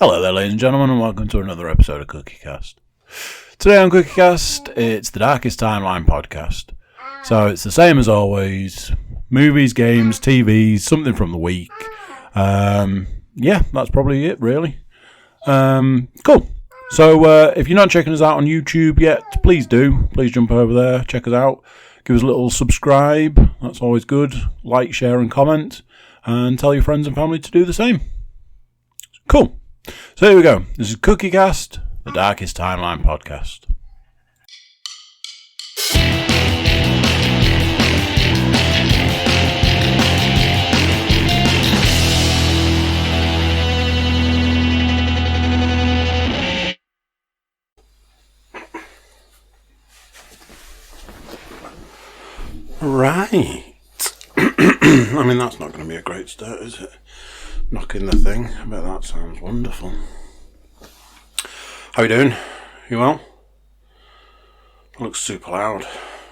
Hello there, ladies and gentlemen, and welcome to another episode of CookieCast. Today on CookieCast, it's the Darkest Timeline podcast. So it's the same as always: movies, games, TVs, something from the week. Yeah, that's probably it, really. Cool. So if you're not checking us out on YouTube yet, please do. Please jump over there, check us out. Give us a little subscribe. That's always good. Like, share, and comment. And tell your friends and family to do the same. Cool. So here we go. This is CookieCast, the Darkest Timeline podcast. Right. I mean, that's not going to be a great start, is it? Knocking the thing. I bet that sounds wonderful. How you doing? You well? It looks super loud.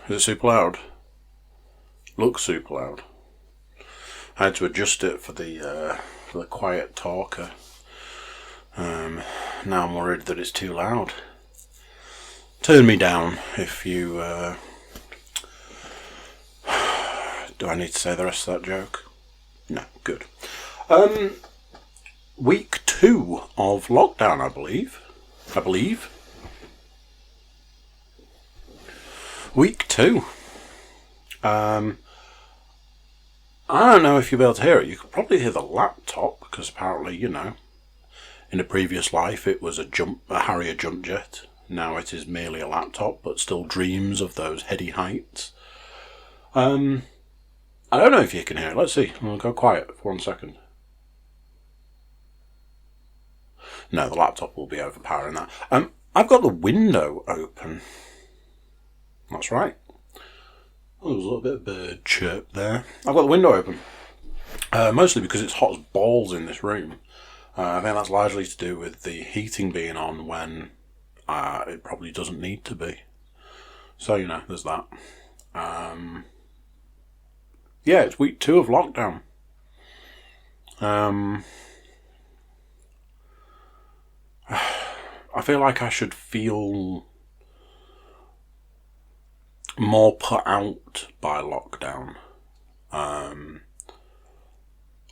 Is it super loud? Looks super loud. I had to adjust it for the quiet talker. Now I'm worried that it's too loud. Turn me down if you... Do I need to say the rest of that joke? No, good. Week 2 of lockdown, I believe. Week 2. I don't know if you'll be able to hear it. You could probably hear the laptop, because apparently, you know, in a previous life it was a Harrier jump jet. Now it is merely a laptop, but still dreams of those heady heights. I don't know if you can hear it. Let's see. I'll go quiet for 1 second. No, the laptop will be overpowering that. I've got the window open. That's right. Oh, there was a little bit of bird chirp there. I've got the window open. Mostly because it's hot as balls in this room. I think that's largely to do with the heating being on when it probably doesn't need to be. So, you know, there's that. Yeah, it's week 2 of lockdown. I feel like I should feel more put out by lockdown. The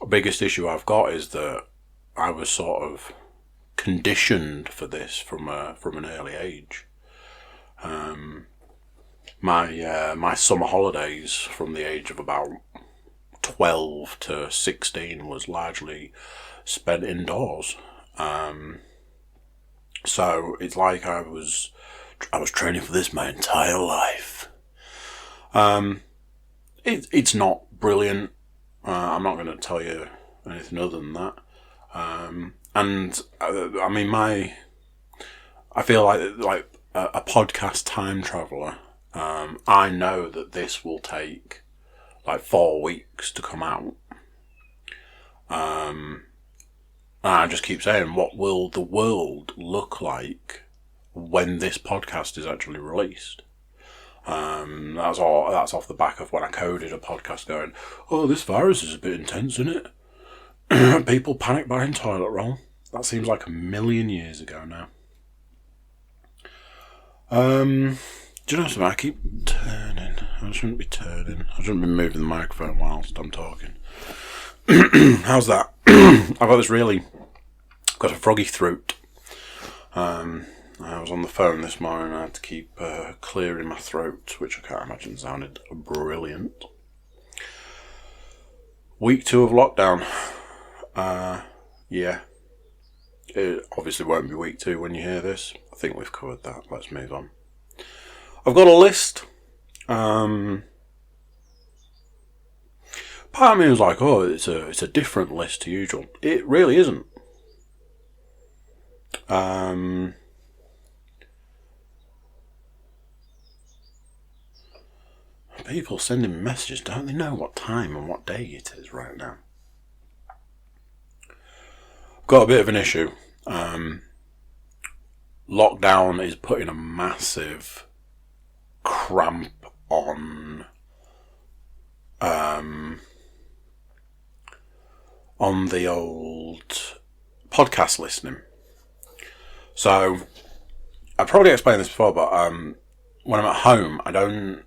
biggest issue I've got is that I was sort of conditioned for this from an early age. My summer holidays from the age of about 12 to 16 was largely spent indoors. So it's like I was training for this my entire life. It's not brilliant. I'm not going to tell you anything other than that. And I mean, I feel like a podcast time traveller. I know that this will take like 4 weeks to come out. And I just keep saying, what will the world look like when this podcast is actually released? That's off the back of when I coded a podcast going, oh, this virus is a bit intense, isn't it? People panic buying toilet roll. That seems like a million years ago now. Do you know something? I keep turning. I shouldn't be turning. I shouldn't be moving the microphone whilst I'm talking. How's that? I've got a froggy throat. I was on the phone this morning and I had to keep clearing my throat, which I can't imagine sounded brilliant. Week 2 of lockdown. Yeah. It obviously won't be week 2 when you hear this. I think we've covered that. Let's move on. I've got a list. Part of me was like, oh, it's a different list to usual. It really isn't. People sending messages, don't they know what time and what day it is right now? Got a bit of an issue. Lockdown is putting a massive cramp on the old podcast listening. So, I've probably explained this before, but when I'm at home, I don't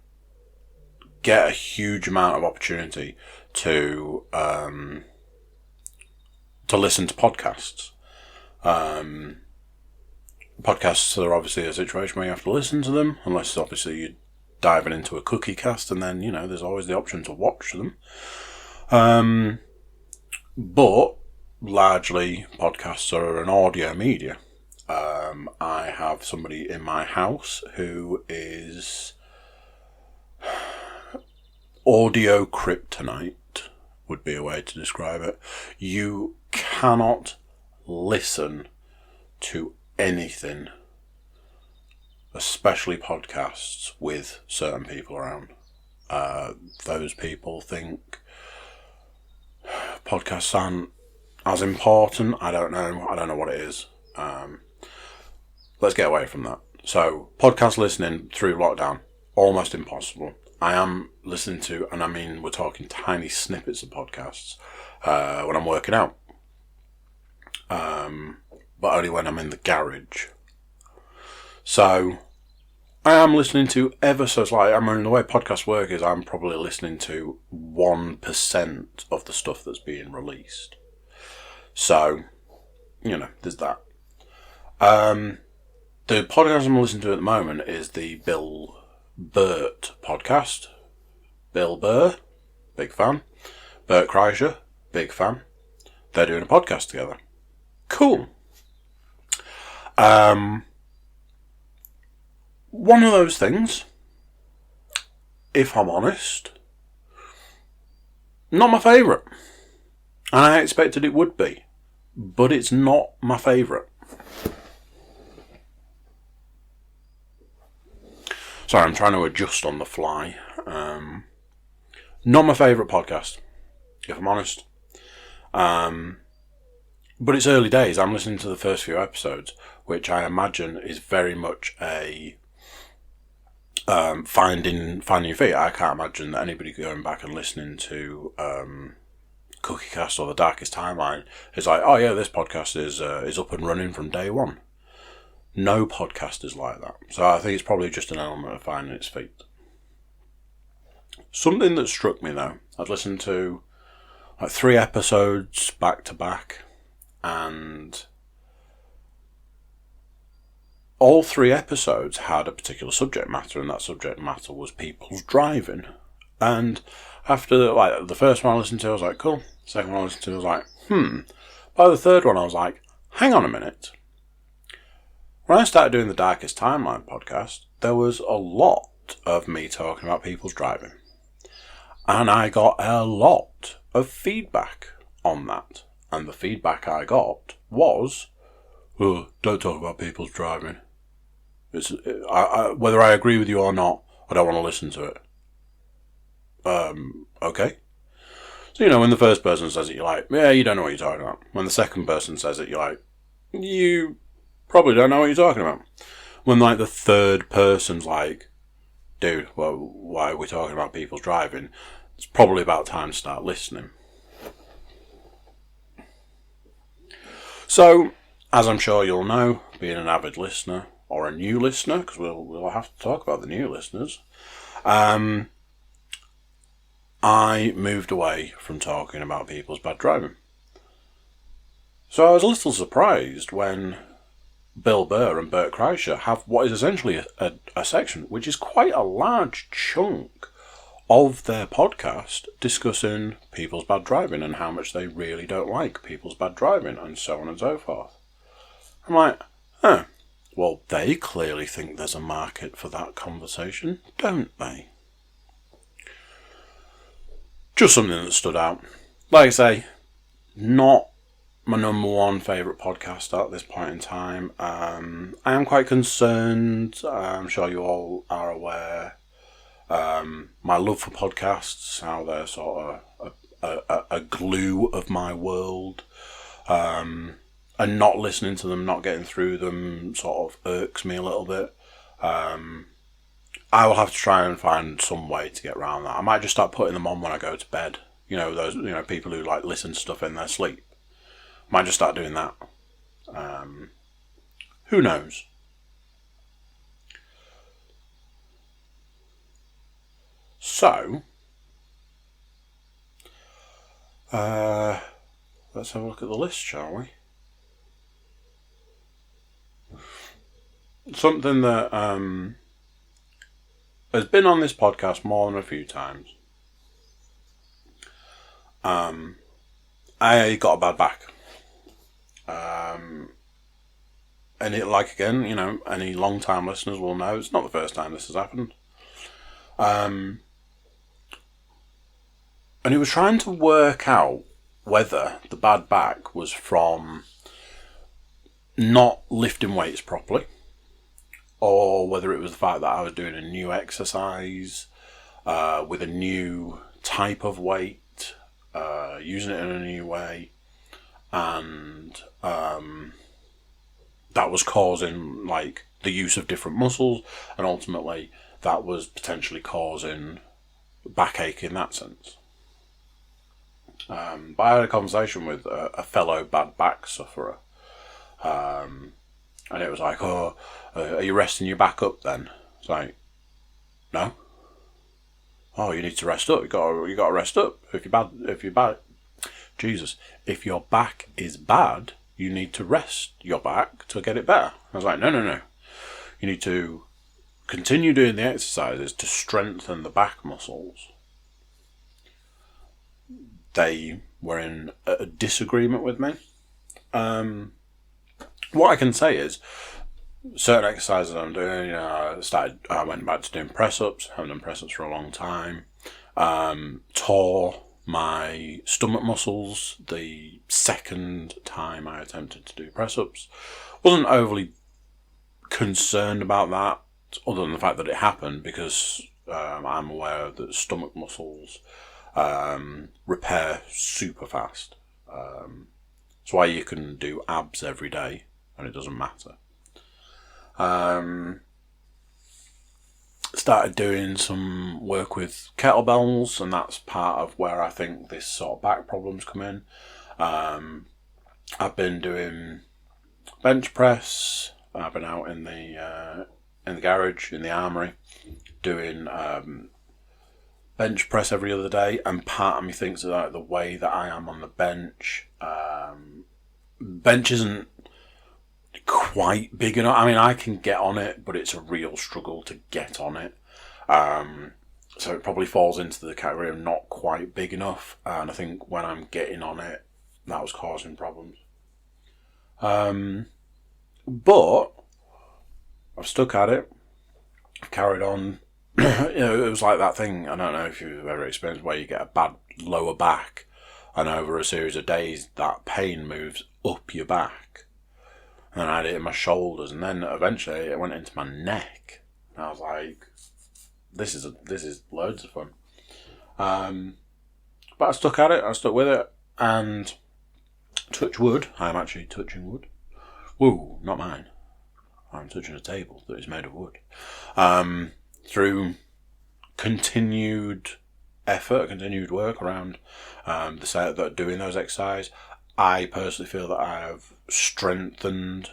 get a huge amount of opportunity to listen to podcasts. Podcasts are obviously a situation where you have to listen to them, unless obviously you're diving into a cookie cast, and then, there's always the option to watch them. But largely, podcasts are an audio media. I have somebody in my house who is audio kryptonite, would be a way to describe it. You cannot listen to anything, especially podcasts, with certain people around. Those people think podcasts aren't as important. I don't know what it is. Let's get away from that. So, podcast listening through lockdown, almost impossible. I am listening to, and I mean, we're talking tiny snippets of podcasts when I'm working out. But only when I'm in the garage. So, I am listening to ever so slightly. I mean, the way podcasts work is I'm probably listening to 1% of the stuff that's being released. So, there's that. The podcast I'm listening to at the moment is the Bill Burt podcast. Bill Burr, big fan. Bert Kreischer, big fan. They're doing a podcast together. Cool. One of those things, if I'm honest, not my favourite. And I expected it would be. But it's not my favourite. Sorry, I'm trying to adjust on the fly. Not my favourite podcast, if I'm honest. But it's early days. I'm listening to the first few episodes, which I imagine is very much a finding your feet. I can't imagine that anybody going back and listening to Cookie Cast or The Darkest Timeline is like, oh yeah, this podcast is up and running from day one. No podcast is like that. So I think it's probably just an element of finding its feet. Something that struck me though, I'd listened to like 3 episodes back to back, and all 3 episodes had a particular subject matter, and that subject matter was people's driving. And after the first one I listened to, I was like, cool. Second one I listened to, I was like, By the third one, I was like, hang on a minute. When I started doing the Darkest Timeline podcast, there was a lot of me talking about people's driving. And I got a lot of feedback on that. And the feedback I got was, oh, don't talk about people's driving. Whether I agree with you or not, I don't want to listen to it. Okay. So, when the first person says it, you're like, yeah, you don't know what you're talking about. When the second person says it, you're like, you probably don't know what you're talking about. When, the third person's like, dude, well, why are we talking about people's driving? It's probably about time to start listening. So, as I'm sure you'll know, being an avid listener, or a new listener, because we'll have to talk about the new listeners, I moved away from talking about people's bad driving. So I was a little surprised when Bill Burr and Bert Kreischer have what is essentially a section, which is quite a large chunk of their podcast, discussing people's bad driving and how much they really don't like people's bad driving, and so on and so forth. I'm like, well, they clearly think there's a market for that conversation, don't they? Just something that stood out. Like I say, not my number one favourite podcast at this point in time. I am quite concerned. I'm sure you all are aware. My love for podcasts, how they're sort of a glue of my world. And not listening to them, not getting through them, sort of irks me a little bit. I will have to try and find some way to get around that. I might just start putting them on when I go to bed. Those people who listen to stuff in their sleep. Might just start doing that. Who knows? So, let's have a look at the list, shall we? Something that has been on this podcast more than a few times. I got a bad back. And it, like, again, you know, any long-time listeners will know, it's not the first time this has happened. And he was trying to work out whether the bad back was from not lifting weights properly, or whether it was the fact that I was doing a new exercise with a new type of weight, using it in a new way, and that was causing, like, the use of different muscles, and ultimately that was potentially causing backache in that sense. But I had a conversation with a fellow bad back sufferer, and it was like, "Oh, are you resting your back up then?" It's like, "No." "Oh, you need to rest up. You got to rest up. If your back is bad, you need to rest your back to get it better." I was like, "No. You need to continue doing the exercises to strengthen the back muscles." They were in a disagreement with me. What I can say is, certain exercises I'm doing, you know, I went back to doing press-ups. I haven't done press-ups for a long time. Tore my stomach muscles the second time I attempted to do press-ups. Wasn't overly concerned about that, other than the fact that it happened, because I'm aware that stomach muscles repair super fast. That's why you can do abs every day and it doesn't matter. Started doing some work with kettlebells, and that's part of where I think this sort of back problems come in. I've been doing bench press. I've been out in the garage, in the armoury, doing bench press every other day, and part of me thinks that the way that I am on the bench isn't quite big enough. I mean, I can get on it, but it's a real struggle to get on it. So it probably falls into the category of not quite big enough, and I think when I'm getting on it, that was causing problems. But I've stuck at it. I've carried on. You know, it was like that thing, I don't know if you've ever experienced, where you get a bad lower back, and over a series of days that pain moves up your back. And I had it in my shoulders, and then eventually it went into my neck. And I was like, this is loads of fun. But I stuck at it, I stuck with it, and touch wood, I'm actually touching wood. Woo, not mine. I'm touching a table that is made of wood. Through continued effort, continued work around doing those exercises, I personally feel that I have strengthened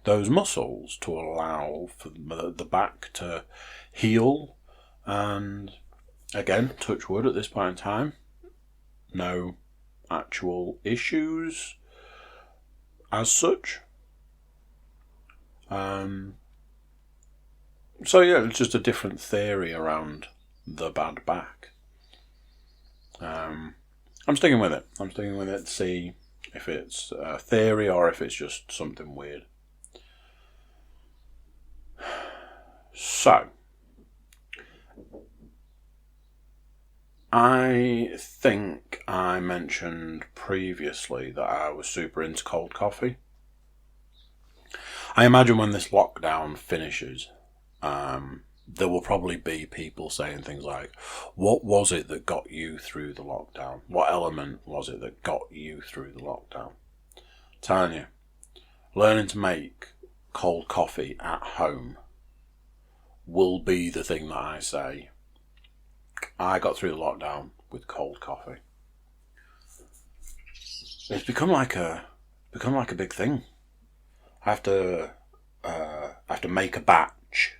those muscles to allow for the back to heal. And again, touch wood at this point in time, no actual issues as such. So yeah, it's just a different theory around the bad back. I'm sticking with it. To see if it's a theory or if it's just something weird. So, I think I mentioned previously that I was super into cold coffee. I imagine when this lockdown finishes, there will probably be people saying things like, what was it that got you through the lockdown? What element was it that got you through the lockdown? I'm telling you, learning to make cold coffee at home will be the thing that I say. I got through the lockdown with cold coffee. It's become like a big thing. I have to I have to make a batch.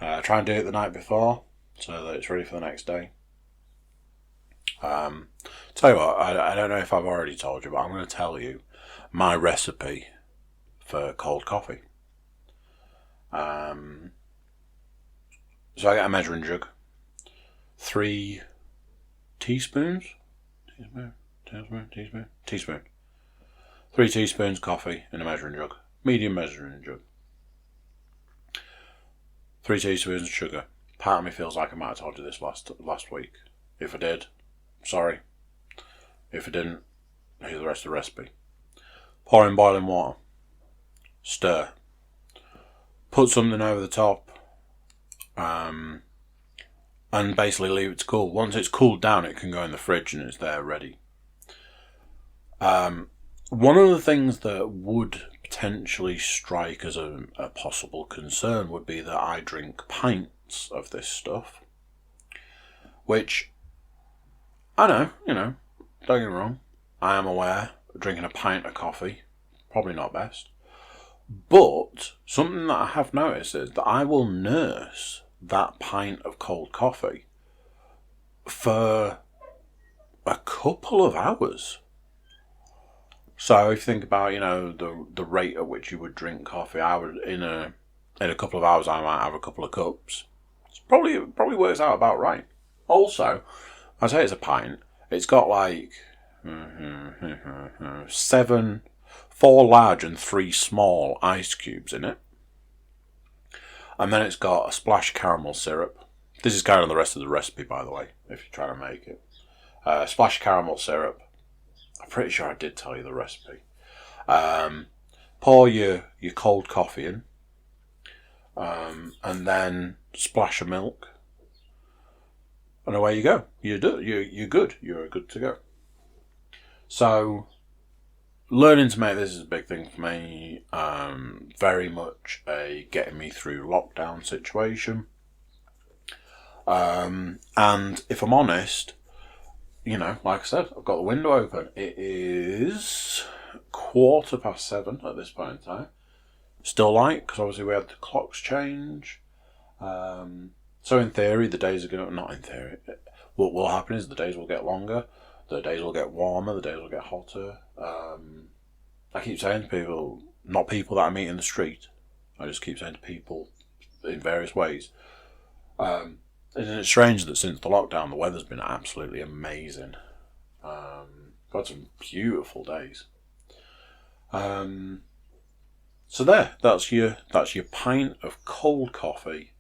Try and do it the night before so that it's ready for the next day. Tell you what, I don't know if I've already told you, but I'm going to tell you my recipe for cold coffee. So I get a measuring jug, 3 teaspoons, 3 teaspoons coffee in a measuring jug, medium measuring jug, 3 teaspoons of sugar. Part of me feels like I might have told you this last week. If I did, sorry. If I didn't, here's the rest of the recipe. Pour in boiling water. Stir. Put something over the top. And basically leave it to cool. Once it's cooled down, it can go in the fridge and it's there ready. One of the things that would potentially strike as a possible concern would be that I drink pints of this stuff. Which, I know, don't get me wrong. I am aware drinking a pint of coffee, probably not best. But something that I have noticed is that I will nurse that pint of cold coffee for a couple of hours. So if you think about, the rate at which you would drink coffee, I would in a couple of hours I might have a couple of cups. It probably works out about right. Also, I say it's a pint. It's got like 4 large and 3 small ice cubes in it. And then it's got a splash caramel syrup. This is kind of the rest of the recipe, by the way, if you're trying to make it. Splash caramel syrup. I'm pretty sure I did tell you the recipe. Pour your cold coffee in. And then splash of milk. And away you go. You're good. You're good to go. So, learning to make this is a big thing for me. Very much a getting me through lockdown situation. And if I'm honest, like I said, I've got the window open. It is 7:15 at this point in time. Still light, because obviously we had the clocks change. So in theory, the days are going to... Not in theory. What will happen is the days will get longer. The days will get warmer. The days will get hotter. I keep saying to people, not people that I meet in the street. I just keep saying to people in various ways. Isn't it strange that since the lockdown, the weather's been absolutely amazing. Got some beautiful days. So that's your pint of cold coffee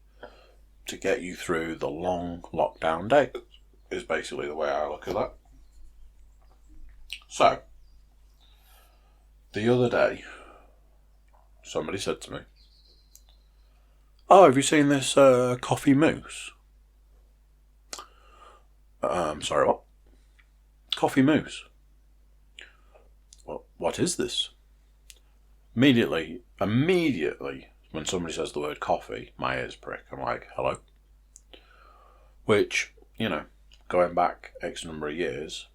to get you through the long lockdown day, is basically the way I look at that. So, the other day, somebody said to me, "Oh, have you seen this coffee mousse?" Sorry, what? Coffee mousse. Well, what is this? Immediately, when somebody says the word coffee, my ears prick. I'm like, hello? Which, going back X number of years.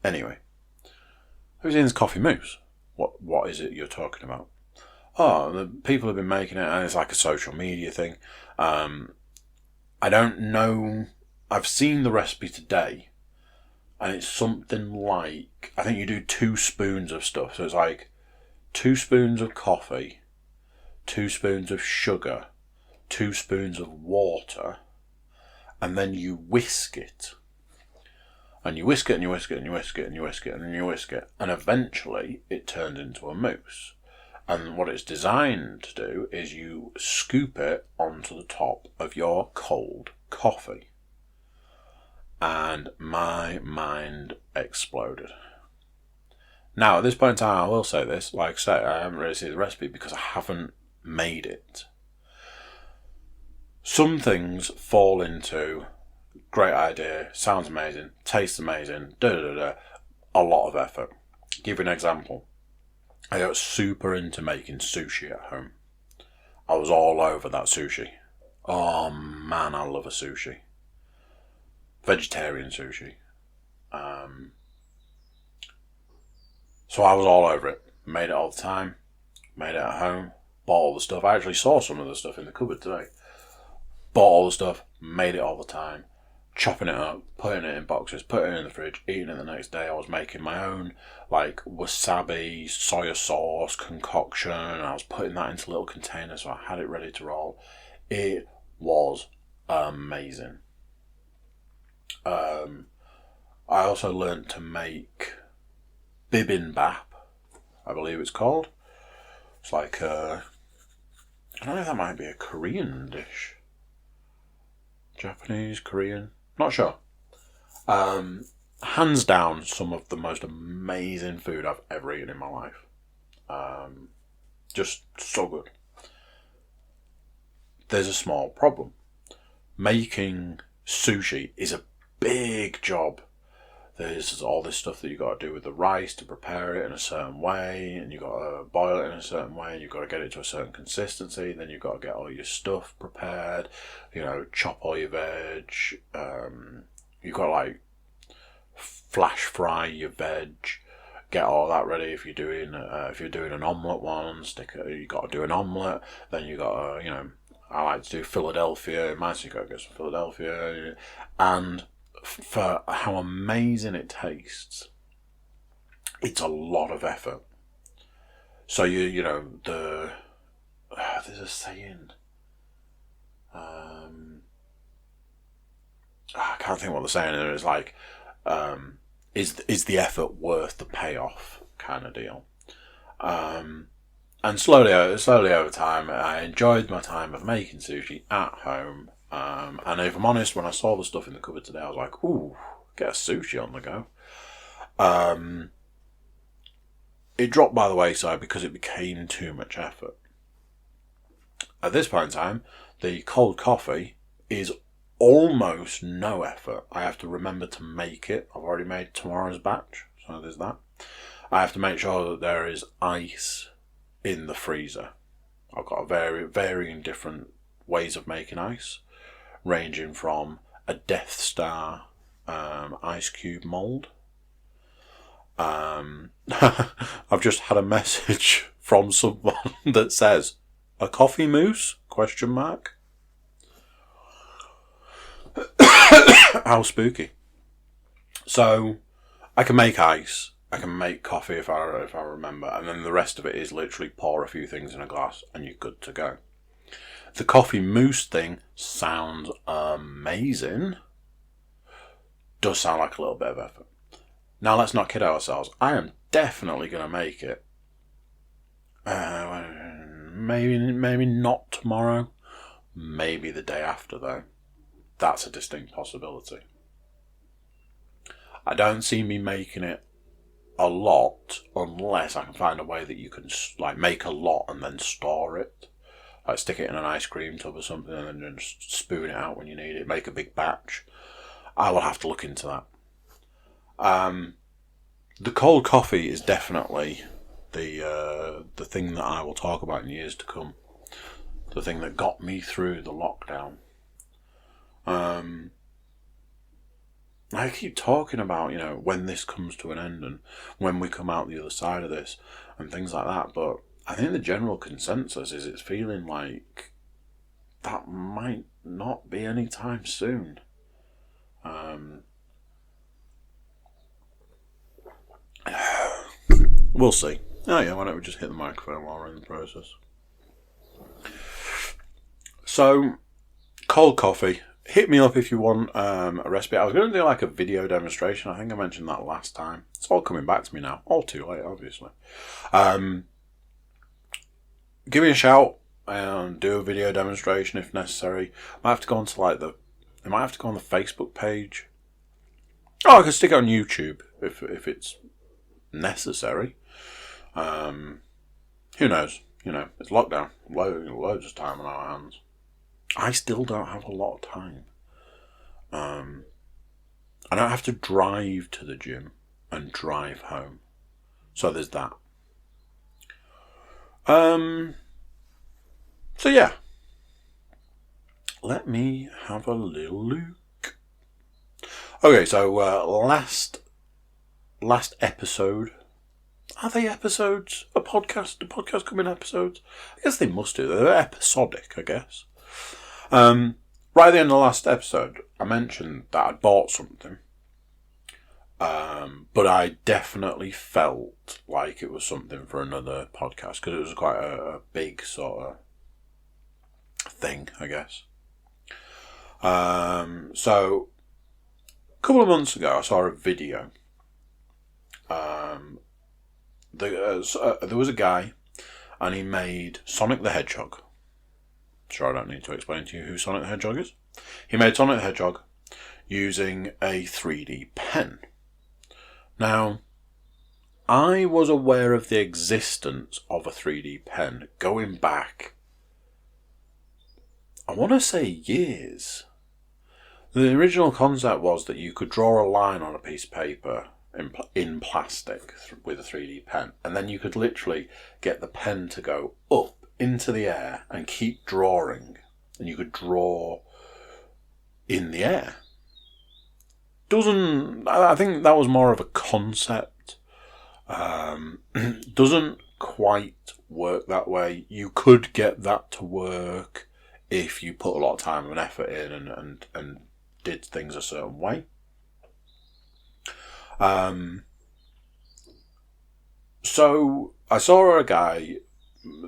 Anyway, have you seen this coffee mousse? What is it you're talking about? Oh, the people have been making it, and it's like a social media thing. I don't know. I've seen the recipe today, and it's something like, I think you do 2 spoons of stuff. So it's like 2 spoons of coffee, 2 spoons of sugar, 2 spoons of water, and then you whisk it. And you whisk it, and you whisk it, and you whisk it, and you whisk it, and you whisk it. And eventually it turns into a mousse. And what it's designed to do is you scoop it onto the top of your cold coffee. And my mind exploded. Now, at this point in time, I will say this. Like I say, I haven't really seen the recipe because I haven't made it. Some things fall into great idea, sounds amazing, tastes amazing, a lot of effort. Give you an example. I got super into making sushi at home. I was all over that sushi. Oh man, I love a sushi. Vegetarian sushi. So I was all over it. Made it all the time. Made it at home. bought all the stuff. I actually saw some of the stuff in the cupboard today. Bought all the stuff, made it all the time, chopping it up, putting it in boxes, putting it in the fridge, eating it the next day. I was making my own, like, wasabi, soya sauce concoction. I was putting that into little containers, so I had it ready to roll. It was amazing. I also learned to make bibimbap, I believe it's called. It's like, I don't know if that might be a Korean dish. Japanese, Korean, not sure. Hands down, some of the most amazing food I've ever eaten in my life. Just so good. There's a small problem. Making sushi is a big job. There's all this stuff that you've got to do with the rice to prepare it in a certain way, and you've got to boil it in a certain way, and you've got to get it to a certain consistency, then you've got to get all your stuff prepared, chop all your veg, you've got to, like, flash fry your veg, get all that ready. If you're doing an omelette one, you got to do an omelette, then you got to, I like to do Philadelphia, so you got to get some Philadelphia, and for how amazing it tastes, it's a lot of effort. So there's a saying, I can't think what the saying is. It's like, is the effort worth the payoff kind of deal. And slowly over time, I enjoyed my time of making sushi at home. And if I'm honest, when I saw the stuff in the cupboard today, I was like, ooh, get a sushi on the go. It dropped by the wayside because it became too much effort. At this point in time, the cold coffee is almost no effort. I have to remember to make it. I've already made tomorrow's batch, so there's that. I have to make sure that there is ice in the freezer. I've got varying different ways of making ice, ranging from a Death Star ice cube mold. I've just had a message from someone that says, "A coffee mousse?" ? How spooky. So I can make ice, I can make coffee if I remember, and then the rest of it is literally pour a few things in a glass and you're good to go. The coffee mousse thing sounds amazing. Does sound like a little bit of effort. Now let's not kid ourselves. I am definitely going to make it. Maybe not tomorrow. Maybe the day after though. That's a distinct possibility. I don't see me making it a lot unless I can find a way that you can make a lot and then store it. Like stick it in an ice cream tub or something and then just spoon it out when you need it. Make a big batch. I will have to look into that. The cold coffee is definitely the thing that I will talk about in years to come. The thing that got me through the lockdown. I keep talking about, when this comes to an end and when we come out the other side of this and things like that, but I think the general consensus is it's feeling like that might not be any time soon. We'll see. Oh yeah, why don't we just hit the microphone while we're in the process? So, cold coffee. Hit me up if you want a recipe. I was going to do like a video demonstration. I think I mentioned that last time. It's all coming back to me now. All too late, obviously. Give me a shout and do a video demonstration if necessary. Might have to go onto I might have to go on the Facebook page. Oh, I could stick it on YouTube if it's necessary. Who knows? It's lockdown. Loads of time on our hands. I still don't have a lot of time. I don't have to drive to the gym and drive home. So there's that. So yeah. Let me have a little look. Okay, so last episode, Are they episodes? A podcast? Do podcasts come in episodes? I guess they must do. They're episodic, I guess. Right at the end of the last episode, I mentioned that I'd bought something. But I definitely felt like it was something for another podcast because it was quite a big sort of thing, I guess. So a couple of months ago, I saw a video. There was a guy, and he made Sonic the Hedgehog. Sure, I don't need to explain to you who Sonic the Hedgehog is. He made Sonic the Hedgehog using a 3D pen. Now, I was aware of the existence of a 3D pen going back, I want to say years. The original concept was that you could draw a line on a piece of paper in plastic with a 3D pen, and then you could literally get the pen to go up into the air and keep drawing, and you could draw in the air. I think that was more of a concept. Doesn't quite work that way. You could get that to work if you put a lot of time and effort in and did things a certain way. So I saw a guy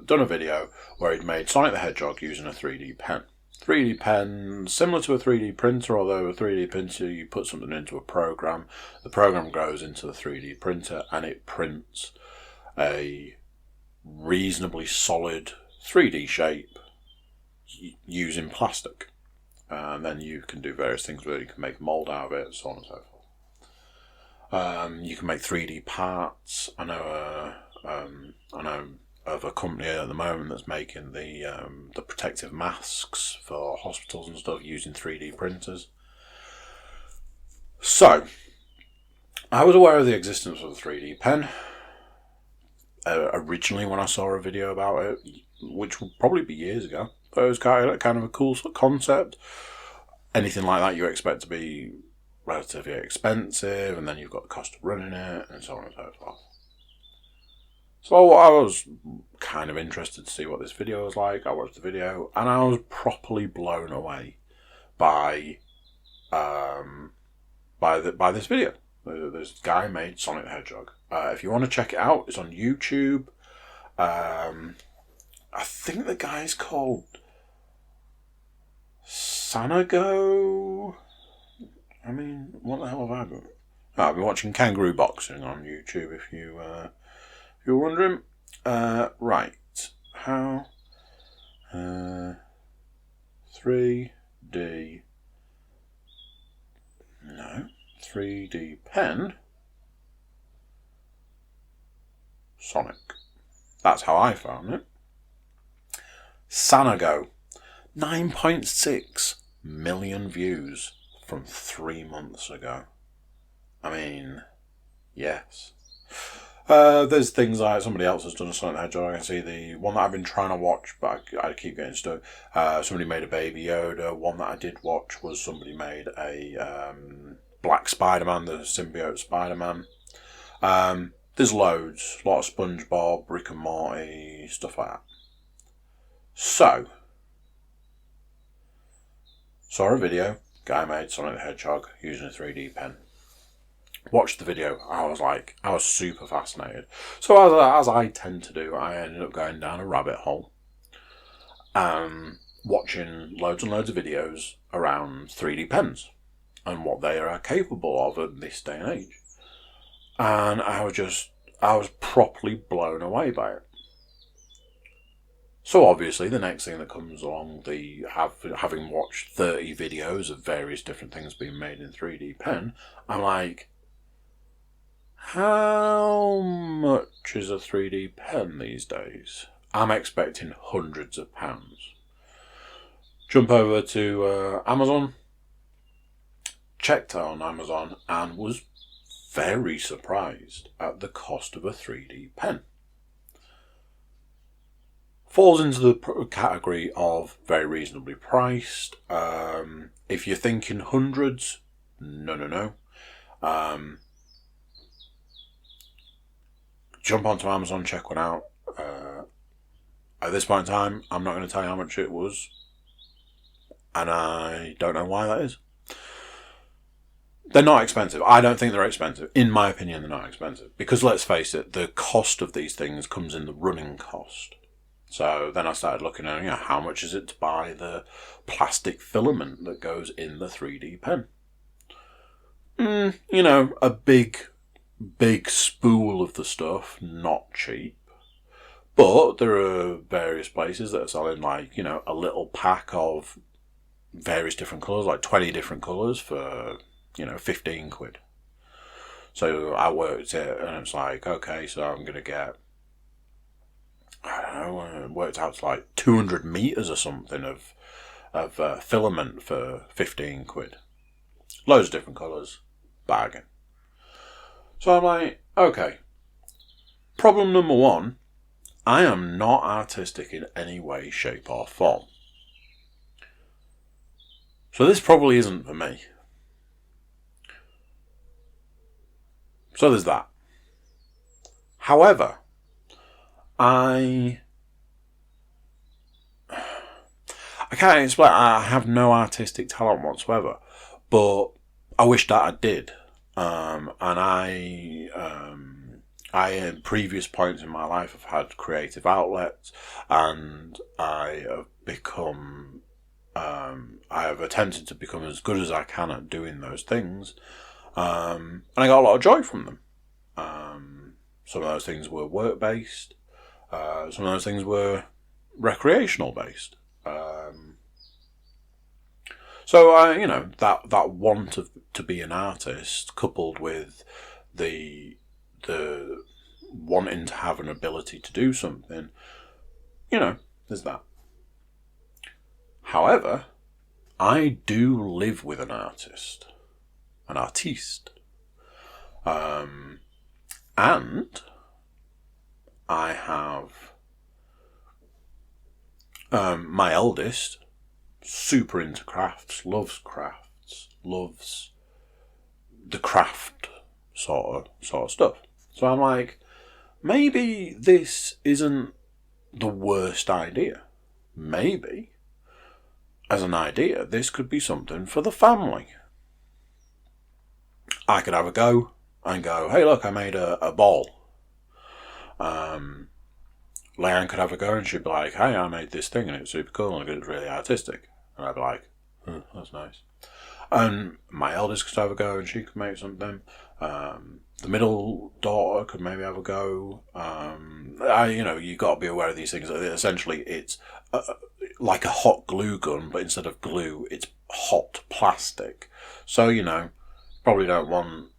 done a video where he'd made Sonic the Hedgehog using a 3D pen. 3D pen, similar to a 3D printer, although a 3D printer, you put something into a program, the program goes into the 3D printer and it prints a reasonably solid 3D shape using plastic. And then you can do various things with it. You can make a mould out of it, so on and so forth. You can make 3D parts. I know of a company at the moment that's making the protective masks for hospitals and stuff using 3D printers. So, I was aware of the existence of the 3D pen originally when I saw a video about it, which will probably be years ago. But it was kind of a cool concept. Anything like that you expect to be relatively expensive, and then you've got the cost of running it, and so on and so forth. So I was kind of interested to see what this video was like. I watched the video, and I was properly blown away by this video. This guy made Sonic the Hedgehog. If you want to check it out, it's on YouTube. I think the guy's called Sanago. I mean, what the hell have I got? I've been watching kangaroo boxing on YouTube. If you're wondering, right? How 3D pen Sonic. That's how I found it. Sanago, 9.6 million views from 3 months ago. I mean, yes. There's things like somebody else has done a Sonic the Hedgehog. I can see the one that I've been trying to watch, but I keep getting stuck. Somebody made a Baby Yoda. One that I did watch was somebody made a Black Spider-Man, the symbiote Spider-Man. There's loads. A lot of SpongeBob, Rick and Morty, stuff like that. So, saw a video. Guy made Sonic the Hedgehog using a 3D pen. Watched the video. I was super fascinated. So as I tend to do, I ended up going down a rabbit hole, watching loads and loads of videos around 3D pens and what they are capable of at this day and age. And I was properly blown away by it. So obviously the next thing that comes along, having watched 30 videos of various different things being made in 3D pen, I'm like, how much is a 3D pen these days? I'm expecting hundreds of pounds. Jump over to Amazon, checked on Amazon, and was very surprised at the cost of a 3D pen. Falls into the category of very reasonably priced. If you're thinking hundreds, no. jump onto Amazon, check one out. At this point in time, I'm not going to tell you how much it was, and I don't know why that is. They're not expensive. I don't think they're expensive. In my opinion, they're not expensive. Because let's face it, the cost of these things comes in the running cost. So then I started looking at, how much is it to buy the plastic filament that goes in the 3D pen? A big spool of the stuff, not cheap. But there are various places that are selling a little pack of various different colours, like 20 different colours for, 15 quid. So I worked it and it's like, okay, so I'm going to get, I don't know, it worked out to like 200 metres or something of filament for 15 quid. Loads of different colours, bargain. So I'm like, okay. Problem number one, I am not artistic in any way, shape or form. So this probably isn't for me. So there's that. However, I can't explain. I have no artistic talent whatsoever, but I wish that I did. And I, in previous points in my life, have had creative outlets, and I have become, I have attempted to become as good as I can at doing those things, and I got a lot of joy from them. Some of those things were work-based, some of those things were recreational-based. So that want to be an artist, coupled with the wanting to have an ability to do something, there's that. However, I do live with an artiste, and I have my eldest, super into crafts, loves the craft sort of stuff. So I'm like, maybe this isn't the worst idea. Maybe, as an idea, this could be something for the family. I could have a go and go, hey look, I made a ball. Leanne could have a go and she'd be like, hey, I made this thing and it's super cool and it's really artistic. And I'd be like, that's nice. And my eldest could have a go and she could make something. The middle daughter could maybe have a go. You got to be aware of these things. Essentially, it's like a hot glue gun, but instead of glue, it's hot plastic. So, probably don't want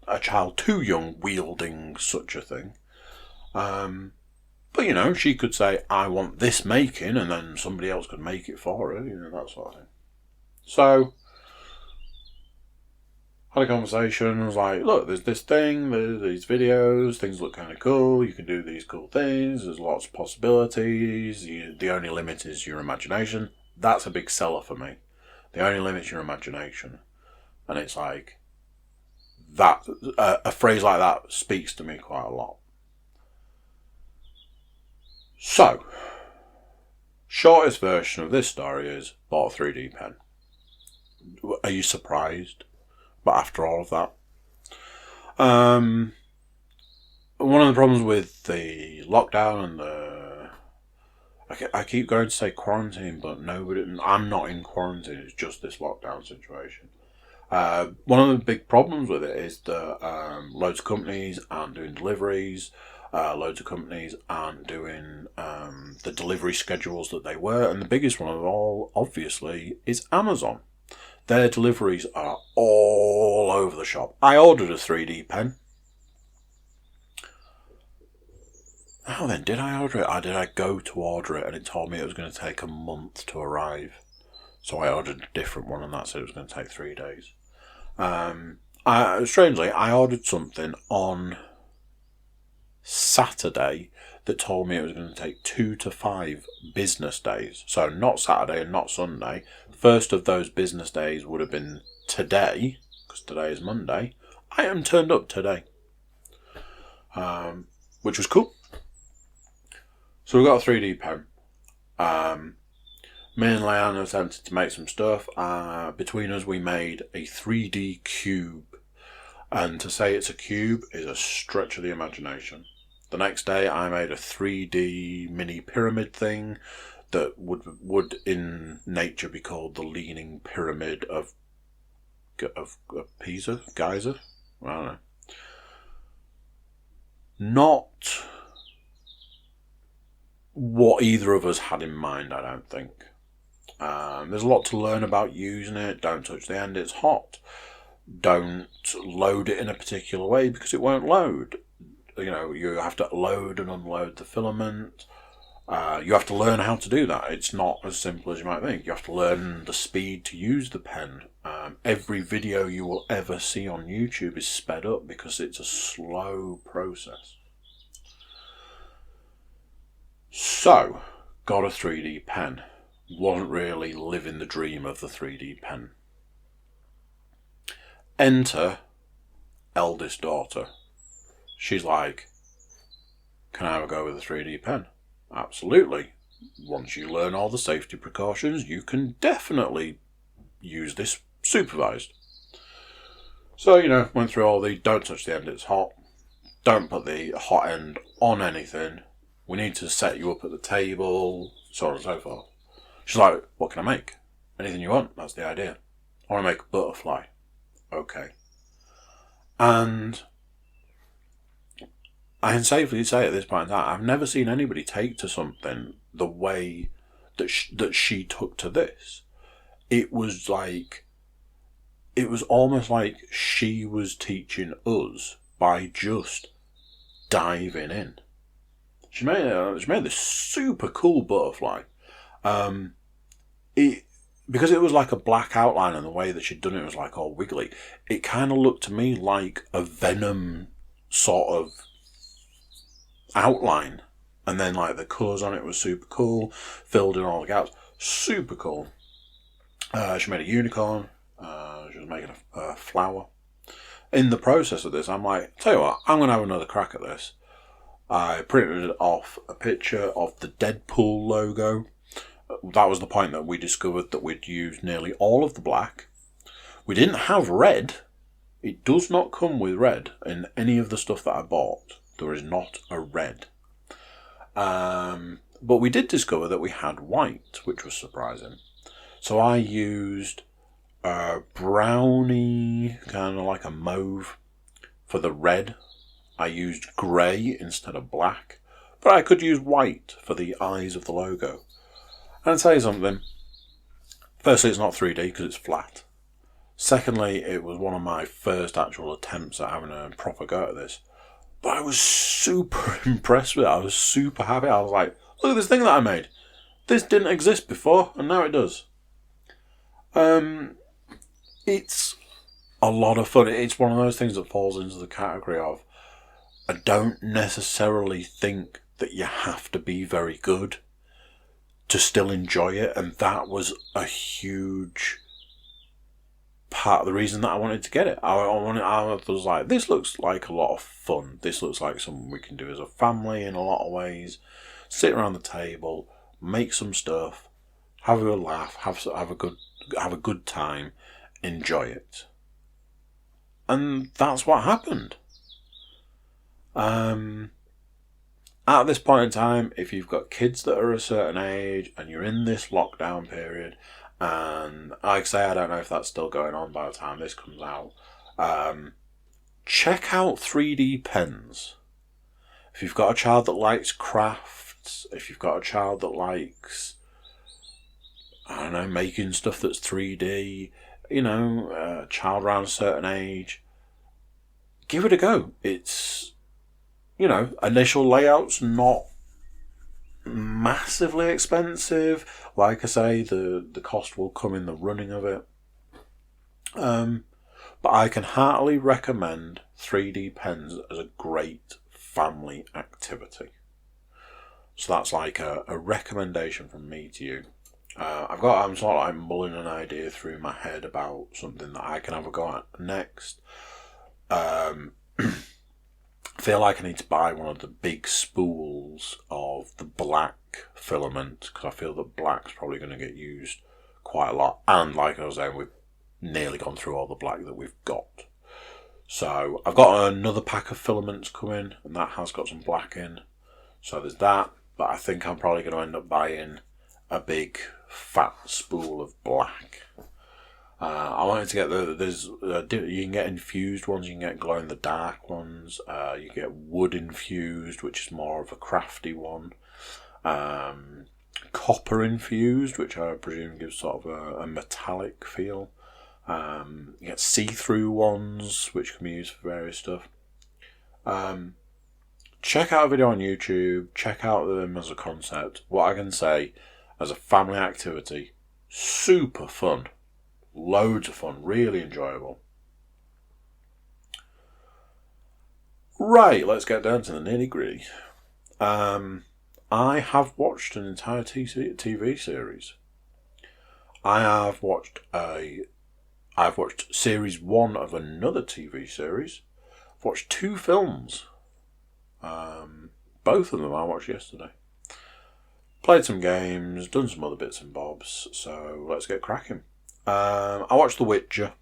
a child too young wielding such a thing. But, she could say, I want this making, and then somebody else could make it for her, that sort of thing. So, had a conversation, I was like, look, there's this thing, there's these videos, things look kind of cool, you can do these cool things, there's lots of possibilities, the only limit is your imagination. That's a big seller for me. The only limit is your imagination. And it's like, that a phrase like that speaks to me quite a lot. So, shortest version of this story is, bought a 3D pen. Are you surprised? But after all of that, one of the problems with the lockdown and I keep going to say quarantine, but I'm not in quarantine. It's just this lockdown situation. One of the big problems with it is that loads of companies aren't doing deliveries. Loads of companies aren't doing the delivery schedules that they were, and the biggest one of all, obviously, is Amazon. Their deliveries are all over the shop. I ordered a 3D pen. How then did I order it? Did I go to order it and it told me it was going to take a month to arrive? So I ordered a different one and that said it was going to take 3 days. Strangely, I ordered something on Saturday that told me it was going to take 2 to 5 business days. So not Saturday and not Sunday. The first of those business days would have been today, because today is Monday. I am turned up today. which was cool. So we got a 3D pen. Me and Leanne attempted to make some stuff. Between us, we made a 3D cube. And to say it's a cube is a stretch of the imagination. The next day, I made a 3D mini pyramid thing that would in nature be called the Leaning Pyramid of Pisa? Giza? I don't know. Not what either of us had in mind, I don't think. There's a lot to learn about using it. Don't touch the end, it's hot. Don't load it in a particular way because it won't load. You have to load and unload the filament. You have to learn how to do that. It's not as simple as you might think. You have to learn the speed to use the pen. Every video you will ever see on YouTube is sped up because it's a slow process. So, got a 3D pen. Wasn't really living the dream of the 3D pen. Enter eldest daughter. She's like, can I have a go with a 3D pen? Absolutely. Once you learn all the safety precautions, you can definitely use this supervised. So, went through all the don't touch the end, it's hot. Don't put the hot end on anything. We need to set you up at the table, so on and so forth. She's like, what can I make? Anything you want, that's the idea. I want to make a butterfly. Okay. And I can safely say at this point in time, I've never seen anybody take to something the way that she took to this. It was almost like she was teaching us by just diving in. She made this super cool butterfly. Because it was like a black outline, and the way that she'd done it was like all wiggly. It kind of looked to me like a Venom sort of outline, and then like the colours on it was super cool, filled in all the gaps, super cool. She made a unicorn. She was making a flower. In the process of this, I'm like, tell you what, I'm going to have another crack at this. I printed off a picture of the Deadpool logo. That was the point that we discovered that we'd used nearly all of the black. We didn't have red. It does not come with red in any of the stuff that I bought. There is not a red. But we did discover that we had white, which was surprising. So I used a brownie, kind of like a mauve, for the red. I used grey instead of black. But I could use white for the eyes of the logo. And I'll tell you something. Firstly, it's not 3D because it's flat. Secondly, it was one of my first actual attempts at having a proper go at this. But I was super impressed with it. I was super happy. I was like, look at this thing that I made. This didn't exist before, and now it does. It's a lot of fun. It's one of those things that falls into the category of, I don't necessarily think that you have to be very good to still enjoy it, and that was a huge part of the reason that I wanted to get it. I was like, this looks like a lot of fun. This looks like something we can do as a family in a lot of ways. Sit around the table, make some stuff, have a laugh, have a good time, enjoy it. And that's what happened. At this point in time, if you've got kids that are a certain age and you're in this lockdown period, and like I say, I don't know if that's still going on by the time this comes out, check out 3D pens. If you've got a child that likes crafts, if you've got a child that likes, I don't know, making stuff that's 3D, a child around a certain age, give it a go. It's, initial layout's not massively expensive. Like I say, the cost will come in the running of it. But I can heartily recommend 3D pens as a great family activity. So that's like a recommendation from me to you. I'm sort of like mulling an idea through my head about something that I can have a go at next. feel like I need to buy one of the big spools of the black filament, because I feel that black's probably going to get used quite a lot. And like I was saying, we've nearly gone through all the black that we've got. So I've got another pack of filaments coming, and that has got some black in. So there's that, but I think I'm probably going to end up buying a big fat spool of black. I wanted to get you can get infused ones, you can get glow in the dark ones, you get wood infused, which is more of a crafty one, copper infused, which I presume gives sort of a metallic feel. You get see-through ones, which can be used for various stuff. Check out a video on YouTube, check out them as a concept. What I can say, as a family activity, super fun. Loads of fun, really enjoyable. Right, let's get down to the nitty-gritty. I have watched an entire TV series. I've watched series 1 of another TV series. I've watched 2 films. Both of them I watched yesterday. Played some games, done some other bits and bobs, so let's get cracking. I watched The Witcher,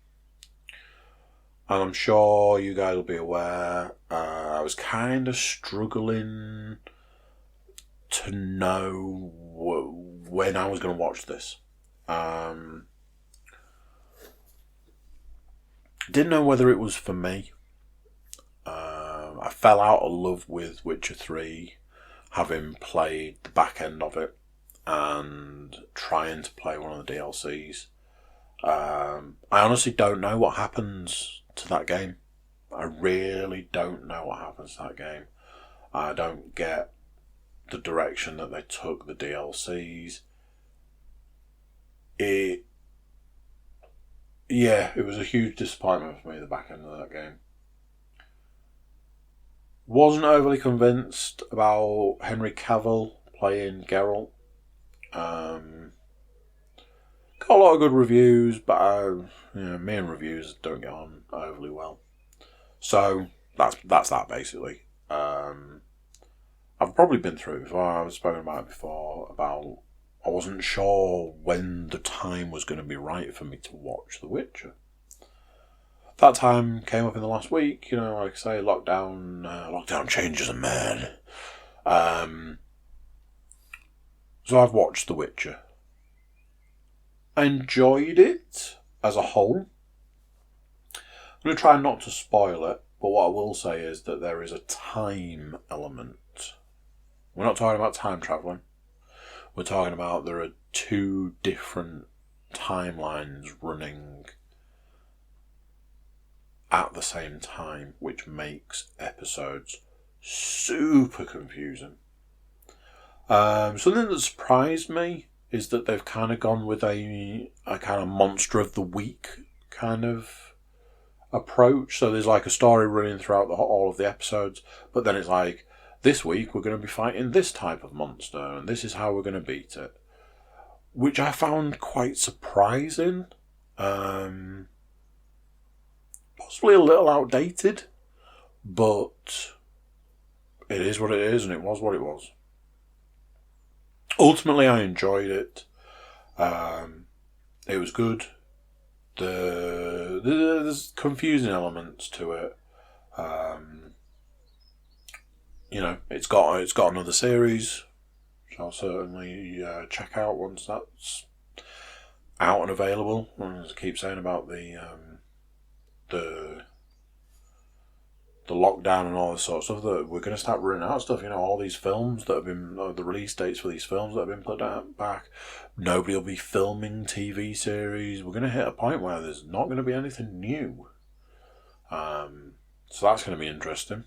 and I'm sure you guys will be aware, I was kind of struggling to know when I was going to watch this. Didn't know whether it was for me. I fell out of love with Witcher 3, having played the back end of it and trying to play one of the DLCs. I honestly don't know what happens to that game. I really don't know what happens to that game. I don't get the direction that they took the DLCs. It was a huge disappointment for me, the back end of that game. Wasn't overly convinced about Henry Cavill playing Geralt. Got a lot of good reviews, but me and reviews don't get on overly well. So that's that basically. I've probably been through it before. I've spoken about it before. About I wasn't sure when the time was going to be right for me to watch The Witcher. That time came up in the last week. Like I say, lockdown changes a man. So I've watched The Witcher. I enjoyed it as a whole. I'm going to try not to spoil it, but what I will say is that there is a time element. We're not talking about time travelling. We're talking about there are 2 different timelines running at the same time, which makes episodes super confusing. Something that surprised me is that they've kind of gone with a kind of monster of the week kind of approach. So there's like a story running throughout all of the episodes, but then it's like, this week we're going to be fighting this type of monster, and this is how we're going to beat it. Which I found quite surprising. Possibly a little outdated, but it is what it is, and it was what it was. Ultimately, I enjoyed it. It was good. There's confusing elements to it. It's got another series, which I'll certainly check out once that's out and available. And as I keep saying about the lockdown and all this sort of stuff, that we're going to start running out of stuff. All these films that have been, the release dates for these films that have been put back. Nobody will be filming TV series. We're going to hit a point where there's not going to be anything new. So that's going to be interesting.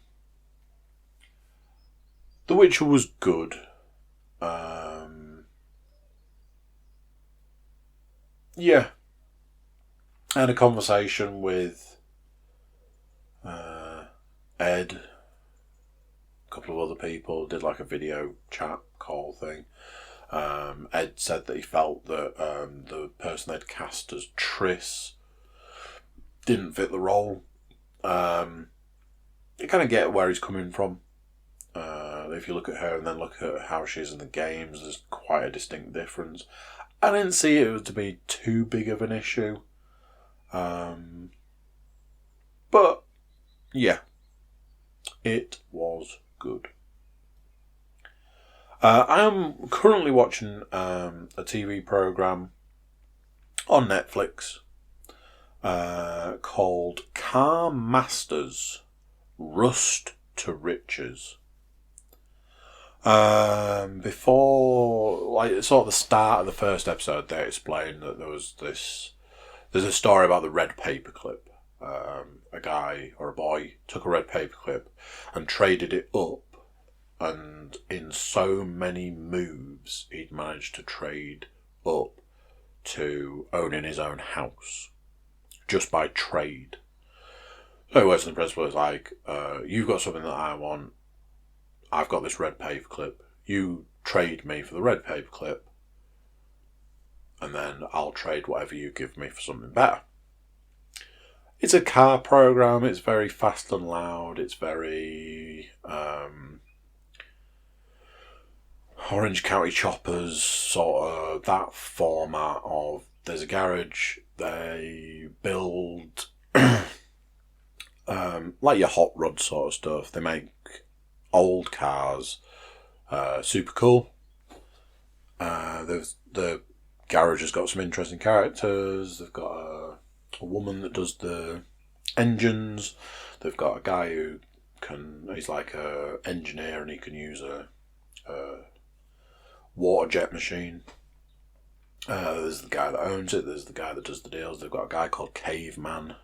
The Witcher was good. I had a conversation with Ed, a couple of other people, did like a video chat call thing. Ed said that he felt that the person they'd cast as Triss didn't fit the role. you kind of get where he's coming from. If you look at her and then look at how she is in the games, there's quite a distinct difference. I didn't see it to be too big of an issue. But, yeah, it was good. I am currently watching a TV programme on Netflix called Car Masters Rust to Riches. Before, like, sort of the start of the first episode, they explained that there's a story about the red paperclip. A guy or a boy took a red paperclip and traded it up, and in so many moves he'd managed to trade up to owning his own house just by trade. So it works in the principle is like, you've got something that I want, I've got this red paperclip, you trade me for the red paperclip, and then I'll trade whatever you give me for something better. It's a car program, it's very fast and loud, it's very Orange County Choppers, sort of that format of, there's a garage, they build like your hot rod sort of stuff. They make old cars, super cool. The garage has got some interesting characters. They've got a woman that does the engines. They've got a guy who he's like a engineer and he can use a water jet machine. There's the guy that owns it. There's the guy that does the deals. They've got a guy called Caveman.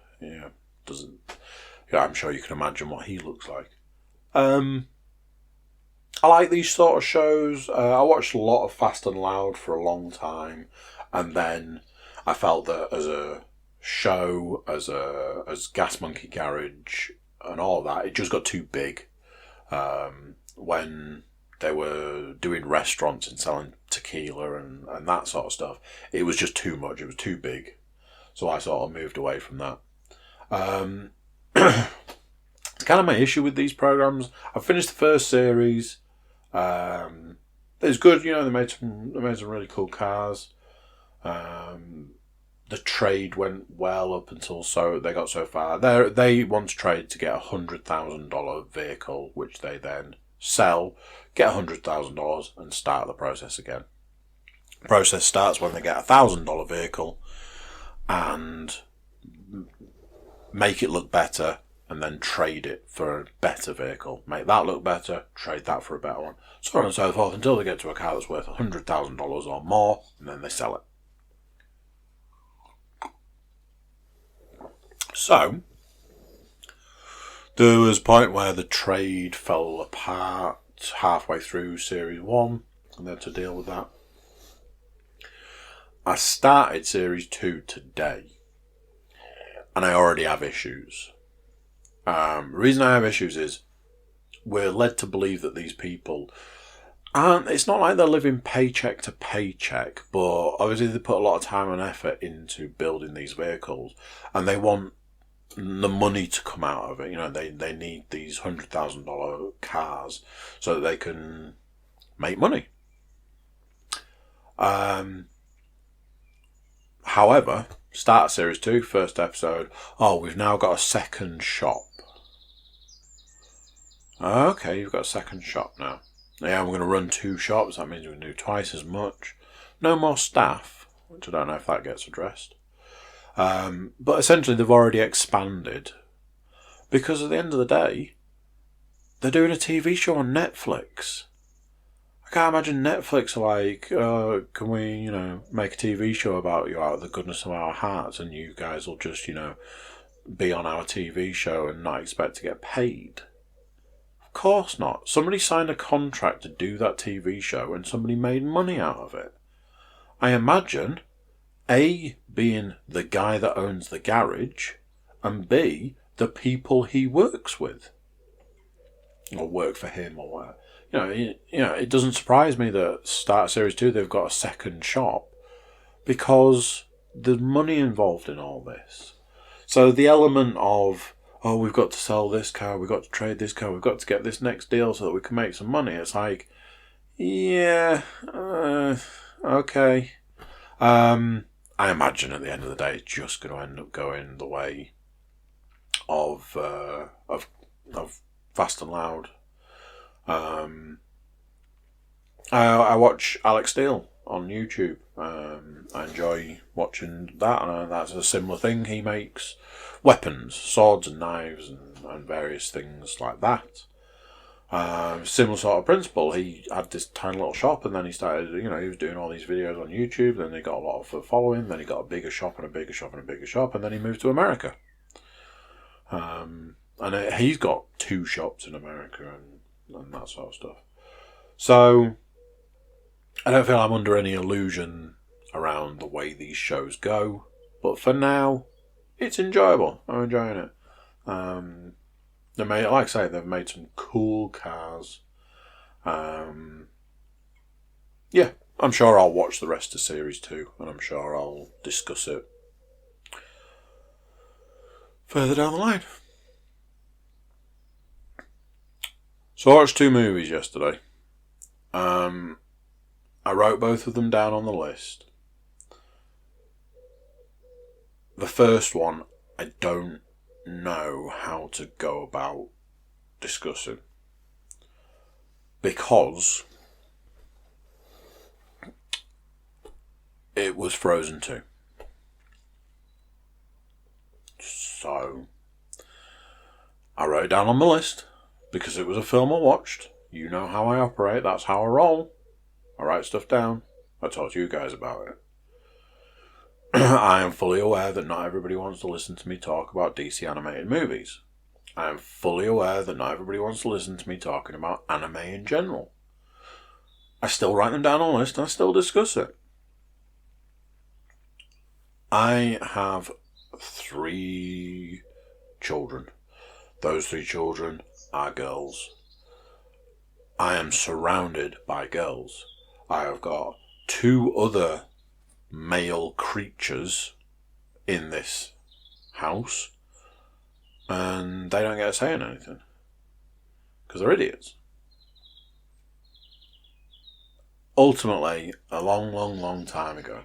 I'm sure you can imagine what he looks like. I like these sort of shows. I watched a lot of Fast and Loud for a long time, and then I felt that as a show, as Gas Monkey Garage and all that, it just got too big. When they were doing restaurants and selling tequila and that sort of stuff, it was just too much. It was too big. So I sort of moved away from that. It's kind of my issue with these programs. I finished the first series. It was good, they made some really cool cars. The trade went well up until they got so far. They want to trade to get $100,000 vehicle, which they then sell, get $100,000 and start the process again. The process starts when they get a $1,000 vehicle and make it look better, and then trade it for a better vehicle. Make that look better, trade that for a better one. So on and so forth until they get to a car that's worth $100,000 or more, and then they sell it. So, there was a point where the trade fell apart halfway through Series 1, and they had to deal with that. I started Series 2 today, and I already have issues. The reason I have issues is we're led to believe that these people aren't, it's not like they're living paycheck to paycheck, but obviously they put a lot of time and effort into building these vehicles, and they want the money to come out of it. They need these $100,000 cars so that they can make money. However, start Series 2, first episode, we've now got a second shop. Okay, you've got a second shop now. Yeah, we're going to run 2 shops. That means we're going to do twice as much. No more staff, which I don't know if that gets addressed. But essentially they've already expanded. Because at the end of the day, they're doing a TV show on Netflix. I can't imagine Netflix are like, can we, make a TV show about you out of the goodness of our hearts, and you guys will just, be on our TV show and not expect to get paid. Of course not. Somebody signed a contract to do that TV show and somebody made money out of it. I imagine A, being the guy that owns the garage, and B, the people he works with. Or work for him or whatever. It doesn't surprise me that start Series 2 they've got a second shop, because there's money involved in all this. So the element of, oh, we've got to sell this car, we've got to trade this car, we've got to get this next deal so that we can make some money. It's like, yeah, okay. I imagine at the end of the day, it's just going to end up going the way of Fast and Loud. I watch Alex Steele on YouTube. I enjoy watching that, and that's a similar thing. He makes weapons, swords and knives, and various things like that. Similar sort of principle. He had this tiny little shop, and then he started, he was doing all these videos on YouTube. Then he got a lot of following. Then he got a bigger shop and a bigger shop and a bigger shop, and then he moved to America. And he's got 2 shops in America and that sort of stuff. So I don't feel I'm under any illusion around the way these shows go, but for now, it's enjoyable. I'm enjoying it. Like I say, they've made some cool cars. Yeah, I'm sure I'll watch the rest of series 2, and I'm sure I'll discuss it further down the line. So I watched 2 movies yesterday. I wrote both of them down on the list. The first one, I don't know how to go about discussing, because it was Frozen 2. So I wrote it down on the list because it was a film I watched. You know how I operate, that's how I roll. I write stuff down. I talk to you guys about it. I am fully aware that not everybody wants to listen to me talk about DC animated movies. I am fully aware that not everybody wants to listen to me talking about anime in general. I still write them down on a list and I still discuss it. I have 3 children. Those 3 children are girls. I am surrounded by girls. I have got 2 other male creatures in this house, and they don't get a say in anything because they're idiots. Ultimately, a long, long, long time ago,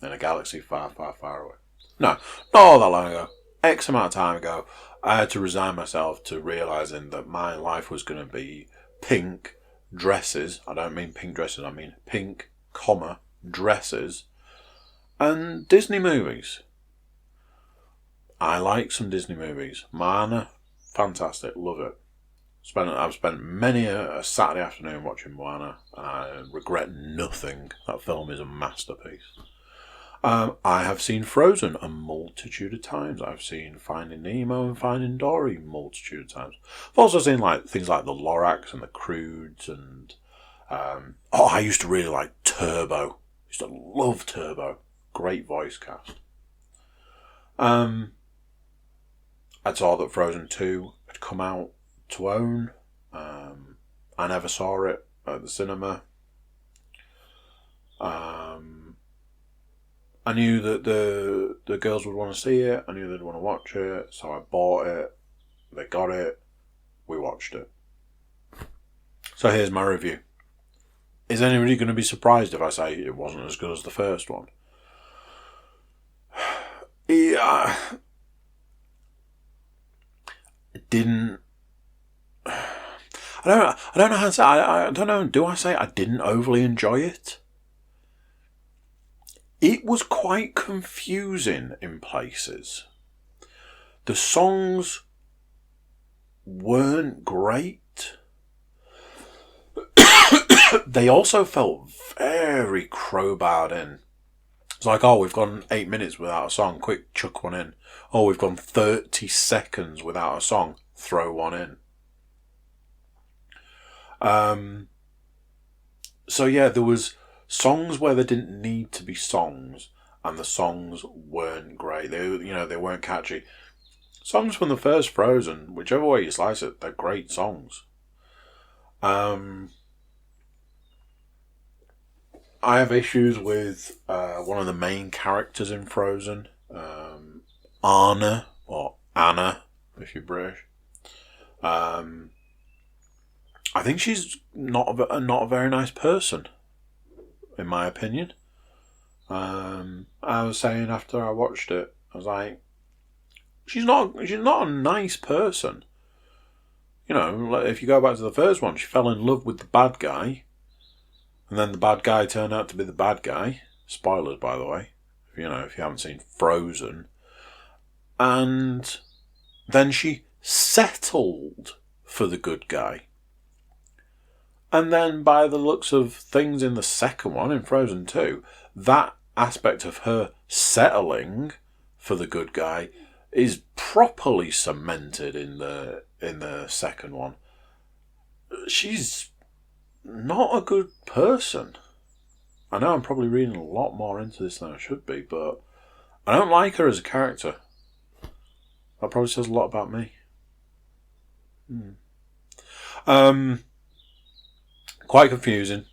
in a galaxy far, far, far away. No, not all that long ago. X amount of time ago, I had to resign myself to realising that my life was going to be pink dresses. I don't mean pink dresses, I mean pink, dresses, and Disney movies. I like some Disney movies. Moana, fantastic, love it. I've spent many a Saturday afternoon watching Moana, and I regret nothing. That film is a masterpiece. I have seen Frozen a multitude of times. I've seen Finding Nemo and Finding Dory a multitude of times. I've also seen things like the Lorax and the Croods, and I used to really like Turbo. I used to love Turbo. Great voice cast. I saw that Frozen 2 had come out to own. I never saw it at the cinema. I knew that the girls would want to see it. I knew they'd want to watch it. So I bought it. They got it. We watched it. So here's my review. Is anybody going to be surprised if I say it wasn't as good as the first one? Yeah. It didn't... I don't know how to say. I don't know. Do I say I didn't overly enjoy it? It was quite confusing in places. The songs weren't great. They also felt very crowbarred in. It's like, oh, we've gone 8 minutes without a song. Quick, chuck one in. Oh, we've gone 30 seconds without a song. Throw one in. So yeah, there was songs where there didn't need to be songs, and the songs weren't great. They weren't catchy. Songs from the first Frozen, whichever way you slice it, they're great songs. I have issues with one of the main characters in Frozen, Anna or Anna. if you're British. I think she's not a very nice person, in my opinion. I was saying after I watched it, I was like, she's not a nice person. You know, if you go back to the first one, she fell in love with the bad guy, and then the bad guy turned out to be the bad guy. Spoilers, by the way, if you haven't seen Frozen. And then she settled for the good guy. And then by the looks of things in the second one, in Frozen 2, that aspect of her settling for the good guy is properly cemented in the second one. She's not a good person. I know I'm probably reading a lot more into this than I should be, but I don't like her as a character. That probably says a lot about me. Quite confusing.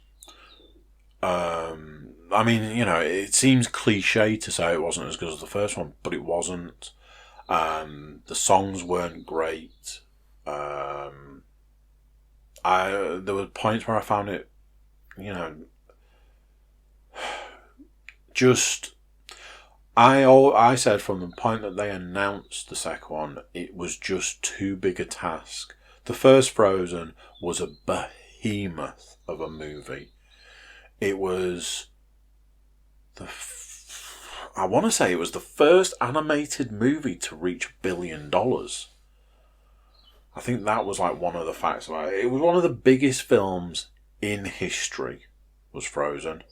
I mean, it seems cliche to say it wasn't as good as the first one, but it wasn't. The songs weren't great. There were points where I found it, just. I said from the point that they announced the second one, it was just too big a task. The first Frozen was a behemoth of a movie. It was I want to say it was the first animated movie to reach $1 billion. I think that was like one of the facts about it. It was one of the biggest films in history, was Frozen.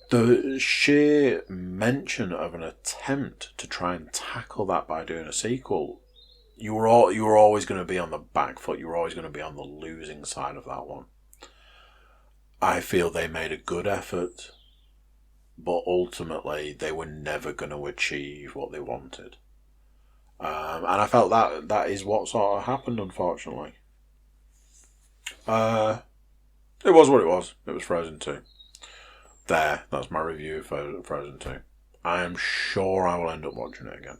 The sheer mention of an attempt to try and tackle that by doing a sequel, you were always going to be on the back foot. You were always going to be on the losing side of that one. I feel they made a good effort, but ultimately they were never going to achieve what they wanted. And I felt that is what sort of happened, unfortunately. It was what it was. It was Frozen 2. That's my review of Frozen 2. I am sure I will end up watching it again.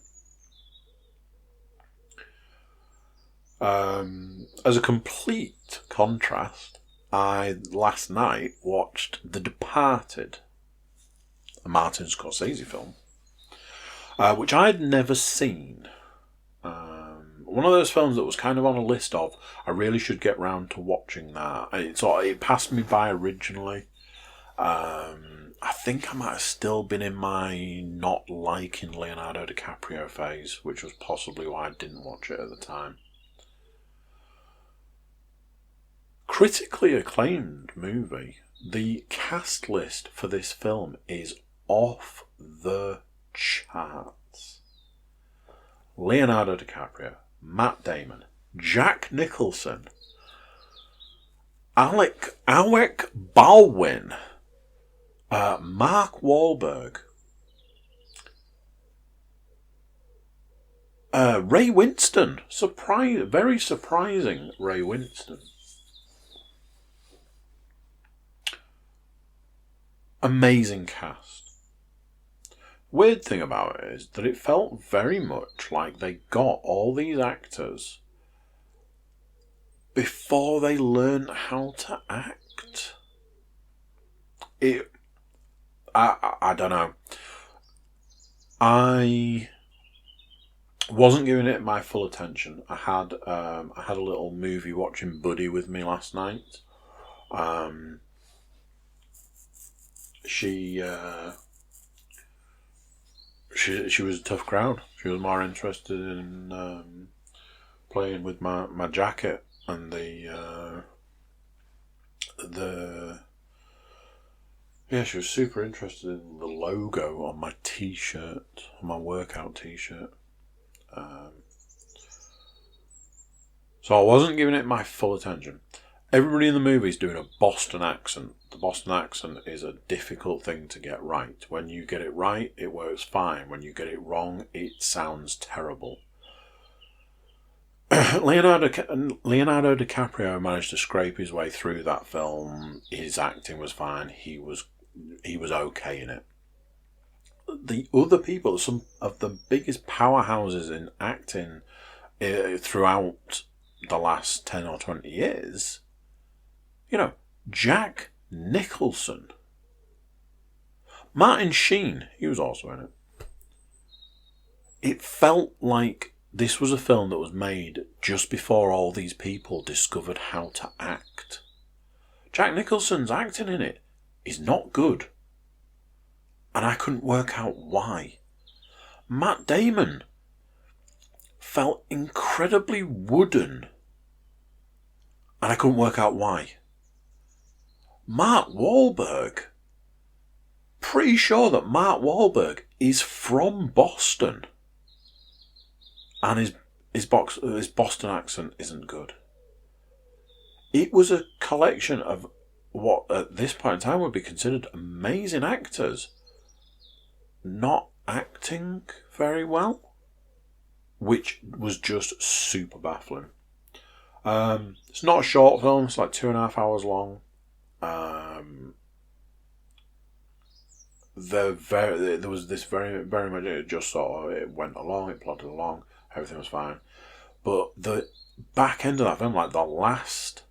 As a complete contrast, I last night watched The Departed, a Martin Scorsese film, which I had never seen. One of those films that was kind of on a list of, I really should get round to watching that. It passed me by originally. I think I might have still been in my not liking Leonardo DiCaprio phase, which was possibly why I didn't watch it at the time. Critically acclaimed movie. The cast list for this film is off the charts. Leonardo DiCaprio, Matt Damon, Jack Nicholson, Alec Baldwin, Mark Wahlberg, Ray Winston. Very surprising Ray Winston. Amazing cast. Weird thing about it is that it felt very much like they got all these actors before they learned how to act. I don't know. I wasn't giving it my full attention. I had a little movie watching buddy with me last night. She was a tough crowd. She was more interested in playing with my jacket and she was super interested in the logo on my t-shirt, on my workout t-shirt. So I wasn't giving it my full attention. Everybody in the movie is doing a Boston accent. The Boston accent is a difficult thing to get right. When you get it right, it works fine. When you get it wrong, it sounds terrible. Leonardo DiCaprio managed to scrape his way through that film. His acting was fine. He was okay in it. The other people, some of the biggest powerhouses in acting throughout the last 10 or 20 years, Jack Nicholson. Martin Sheen, he was also in it. It felt like this was a film that was made just before all these people discovered how to act. Jack Nicholson's acting in it is not good. And I couldn't work out why. Matt Damon felt incredibly wooden. And I couldn't work out why. Mark Wahlberg. Pretty sure that Mark Wahlberg is from Boston. And his Boston accent isn't good. It was a collection of what at this point in time would be considered amazing actors not acting very well, which was just super baffling. It's not a short film, it's like 2.5 hours long. There was this very, very much, it just sort of, it went along, it plodded along, everything was fine. But the back end of that film, like the last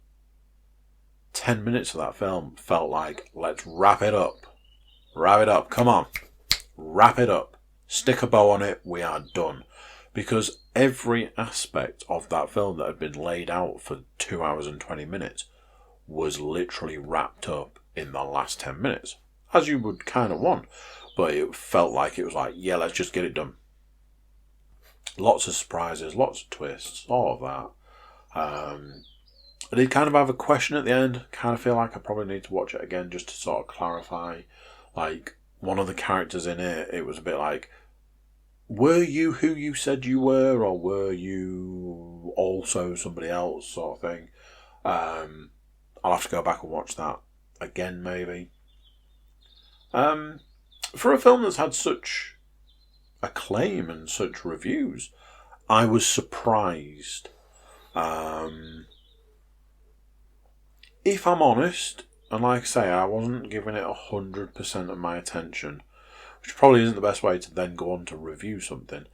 10 minutes of that film, felt like, let's wrap it up. Wrap it up, come on. Wrap it up. Stick a bow on it, we are done. Because every aspect of that film that had been laid out for 2 hours and 20 minutes was literally wrapped up in the last 10 minutes. As you would kind of want. But it felt like it was like, yeah, let's just get it done. Lots of surprises, lots of twists, all of that. I did kind of have a question at the end. Kind of feel like I probably need to watch it again just to sort of clarify. Like, one of the characters in it, it was a bit like, were you who you said you were, or were you also somebody else, sort of thing. I'll have to go back and watch that again, maybe. For a film that's had such acclaim and such reviews, I was surprised. If I'm honest, and like I say, I wasn't giving it 100% of my attention, which probably isn't the best way to then go on to review something.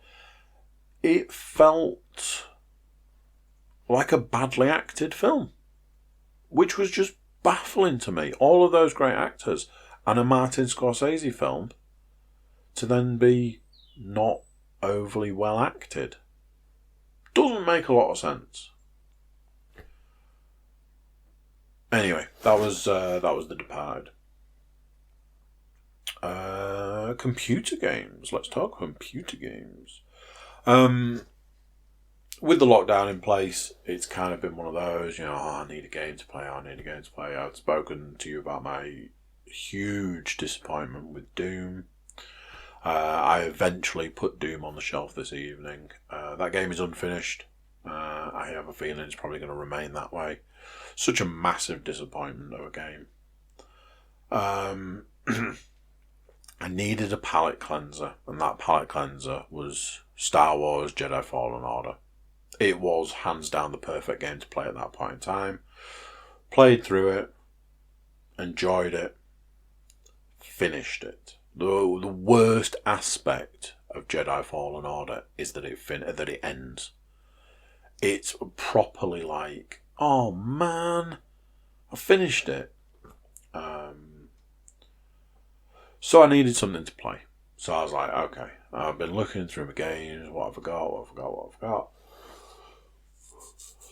It felt like a badly acted film, which was just baffling to me. All of those great actors and a Martin Scorsese film to then be not overly well acted doesn't make a lot of sense. Anyway, that was The Departed. Computer games. Let's talk computer games. With the lockdown in place, it's kind of been one of those, I need a game to play, I've spoken to you about my huge disappointment with Doom. I eventually put Doom on the shelf this evening. That game is unfinished. I have a feeling it's probably going to remain that way. Such a massive disappointment of a game. I needed a palate cleanser, and that palate cleanser was Star Wars Jedi Fallen Order. It was hands down the perfect game to play at that point in time. Played through it, enjoyed it, finished it. The worst aspect of Jedi Fallen Order is that it ends. It's properly like, oh man, I finished it. So I needed something to play. So I was like, okay, I've been looking through my games, what have I got?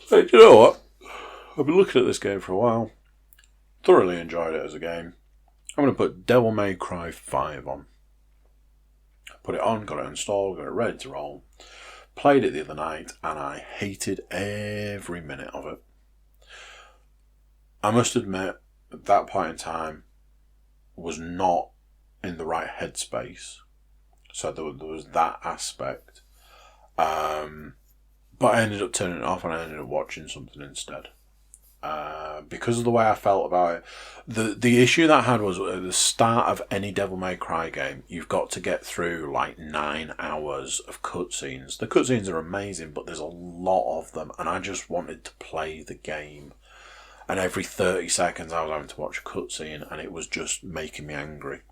Hey, do you know what? I've been looking at this game for a while. Thoroughly enjoyed it as a game. I'm going to put Devil May Cry 5 on. Put it on, got it installed, got it ready to roll. Played it the other night, and I hated every minute of it. I must admit, at that point in time, was not in the right headspace. So there was that aspect. But I ended up turning it off and I ended up watching something instead. Because of the way I felt about it. The issue that I had was at the start of any Devil May Cry game, you've got to get through like 9 hours of cutscenes. The cutscenes are amazing, but there's a lot of them, and I just wanted to play the game. And every 30 seconds I was having to watch a cutscene, and it was just making me angry.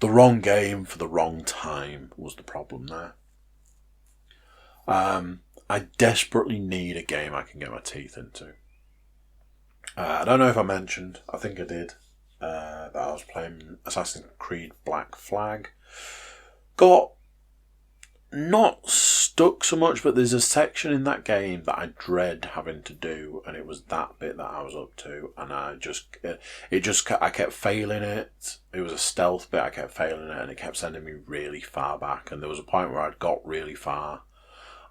The wrong game for the wrong time was the problem there. I desperately need a game I can get my teeth into. I don't know if I mentioned, I think I did, that I was playing Assassin's Creed Black Flag. Got not stuck so much, but there's a section in that game that I dread having to do, and it was that bit that I was up to, and I kept failing it. It was a stealth bit, I kept failing it, and it kept sending me really far back, and there was a point where I'd got really far,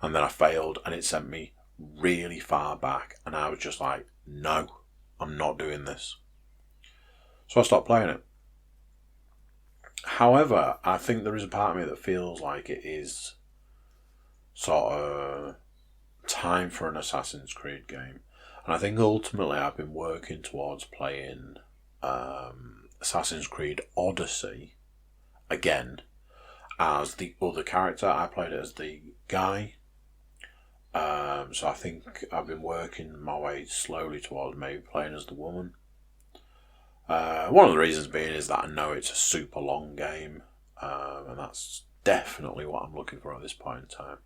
and then I failed, and it sent me really far back, and I was just like, no, I'm not doing this. So I stopped playing it. However, I think there is a part of me that feels like it is sort of time for an Assassin's Creed game. And I think ultimately I've been working towards playing Assassin's Creed Odyssey again as the other character. I played it as the guy. So I think I've been working my way slowly towards maybe playing as the woman. One of the reasons being is that I know it's a super long game, and that's definitely what I'm looking for at this point in time.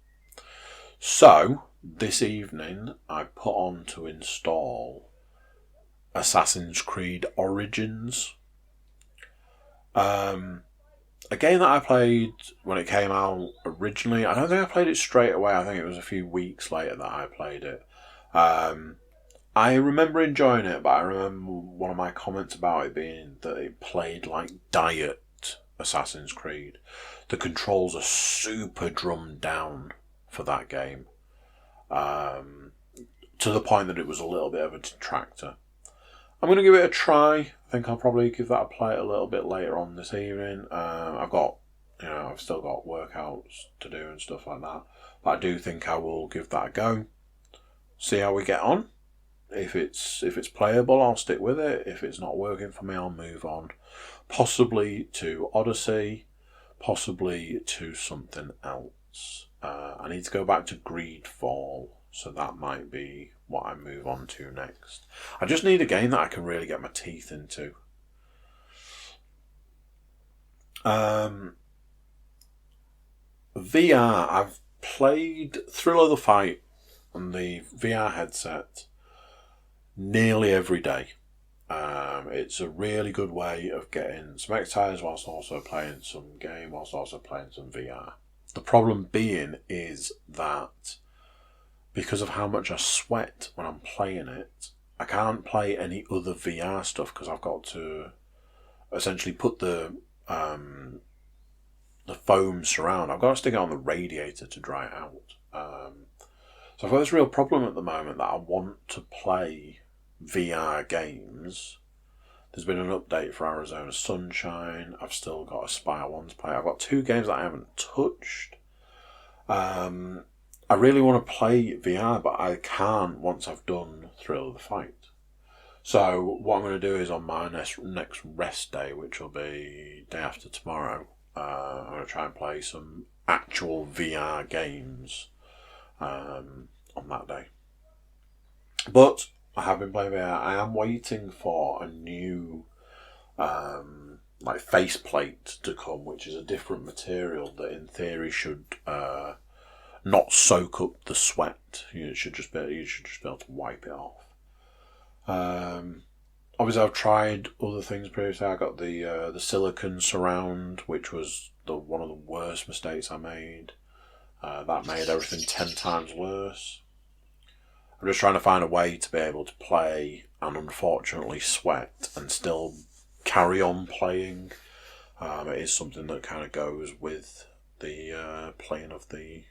So, this evening I put on to install Assassin's Creed Origins. A game that I played when it came out originally. I don't think I played it straight away. I think it was a few weeks later that I played it. I remember enjoying it, but I remember one of my comments about it being that it played like diet Assassin's Creed. The controls are super drummed down for that game, to the point that it was a little bit of a detractor. I'm going to give it a try. I think I'll probably give that a play a little bit later on this evening. I've still got workouts to do and stuff like that, but I do think I will give that a go. See how we get on. If it's playable, I'll stick with it. If it's not working for me, I'll move on. Possibly to Odyssey, possibly to something else. I need to go back to Greedfall, so that might be what I move on to next. I just need a game that I can really get my teeth into. VR, I've played Thrill of the Fight on the VR headset nearly every day. It's a really good way of getting some exercise whilst also playing some game, whilst also playing some VR. The problem being is that because of how much I sweat when I'm playing it, I can't play any other VR stuff because I've got to essentially put the foam surround. I've got to stick it on the radiator to dry it out. So I've got this real problem at the moment that I want to play VR games. There's been an update for Arizona Sunshine. I've still got Aspire 1 to play. I've got 2 games that I haven't touched. I really want to play VR, but I can't once I've done Thrill of the Fight. So what I'm going to do is on my next rest day, which will be day after tomorrow, I'm going to try and play some actual VR games on that day. But I have been playing VR. I am waiting for a new faceplate to come, which is a different material that in theory should not soak up the sweat. You should just be able to wipe it off. Obviously, I've tried other things previously. I got the silicone surround, which was one of the worst mistakes I made. That made everything 10 times worse. I'm just trying to find a way to be able to play and unfortunately sweat and still carry on playing. It is something that kind of goes with the playing of the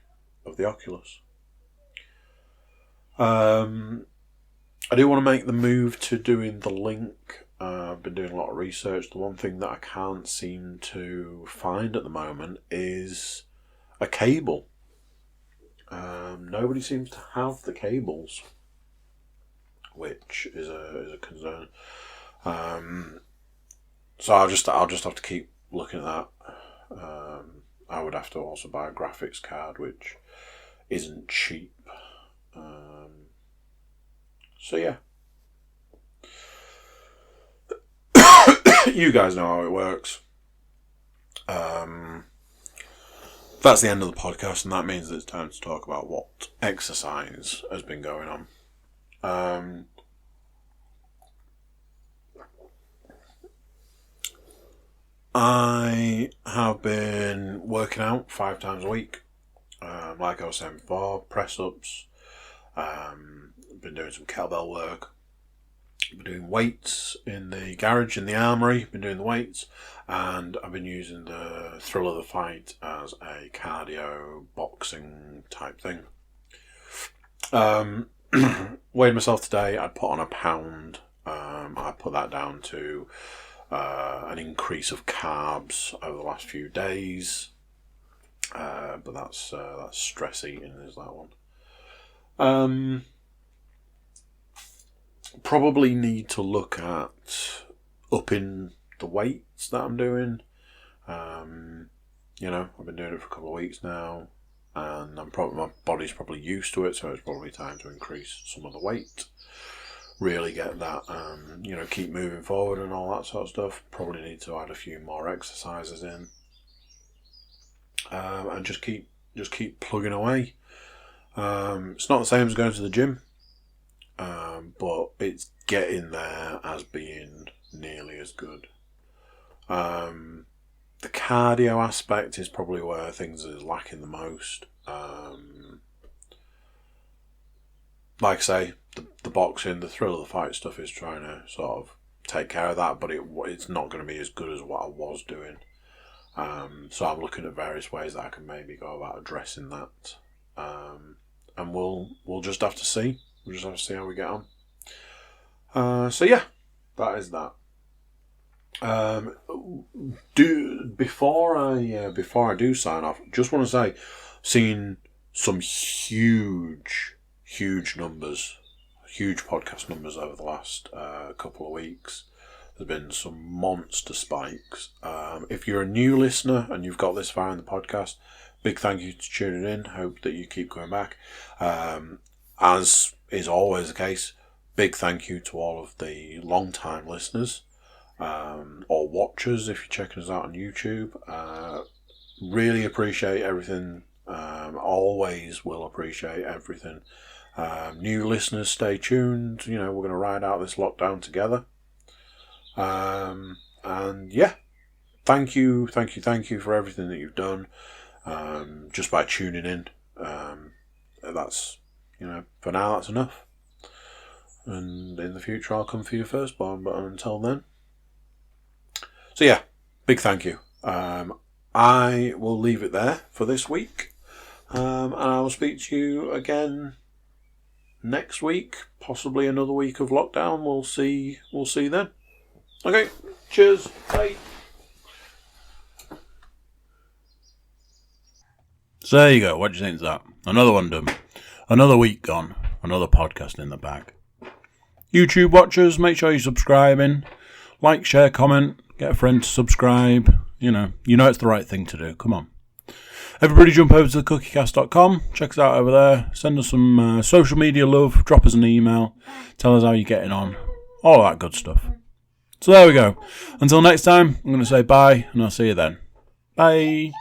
Oculus. I do want to make the move to doing the Link. I've been doing a lot of research. The one thing that I can't seem to find at the moment is a cable. Nobody seems to have the cables, which is a concern. So I'll just have to keep looking at that. I would have to also buy a graphics card, which isn't cheap. So yeah. You guys know how it works. that's the end of the podcast, and that means that it's time to talk about what exercise has been going on. I have been working out 5 times a week. Like I was saying before, press-ups. Been doing some kettlebell work. Been doing weights in the garage, in the armoury. Been doing the weights. And I've been using the Thrill of the Fight as a cardio boxing type thing. Weighed myself today. I put on a pound. I put that down to an increase of carbs over the last few days. But that's stress eating is that one. Probably need to look at upping the weights that I'm doing. I've been doing it for a couple of weeks now, and my body's probably used to it, so it's probably time to increase some of the weight. Really get that, keep moving forward and all that sort of stuff. Probably need to add a few more exercises in, and just keep plugging away. It's not the same as going to the gym, but it's getting there as being nearly as good. The cardio aspect is probably where things are lacking the most. Like I say, the boxing, the Thrill of the Fight stuff is trying to sort of take care of that, but it's not going to be as good as what I was doing. So I'm looking at various ways that I can maybe go about addressing that. And we'll just have to see. We'll just have to see how we get on. So yeah, that is that. Before I do sign off, just want to say, seen some huge numbers, huge podcast numbers over the last couple of weeks. There's been some monster spikes. If you're a new listener and you've got this far in the podcast, big thank you to tuning in. Hope that you keep going back. As is always the case, big thank you to all of the long-time listeners or watchers if you're checking us out on YouTube. Really appreciate everything. Always will appreciate everything. New listeners, stay tuned. We're going to ride out this lockdown together. And yeah, thank you for everything that you've done. Just by tuning in. That's, for now that's enough. And in the future I'll come for your firstborn, but until then. So yeah, big thank you. I will leave it there for this week. And I will speak to you again next week, possibly another week of lockdown. We'll see then. Okay, cheers, bye. So there you go. What do you think of that? Another one done. Another week gone. Another podcast in the bag. YouTube watchers, make sure you're subscribing. Like, share, comment. Get a friend to subscribe. You know it's the right thing to do. Come on. Everybody jump over to thecookiecast.com. Check us out over there. Send us some social media love. Drop us an email. Tell us how you're getting on. All that good stuff. So there we go. Until next time, I'm going to say bye, and I'll see you then. Bye.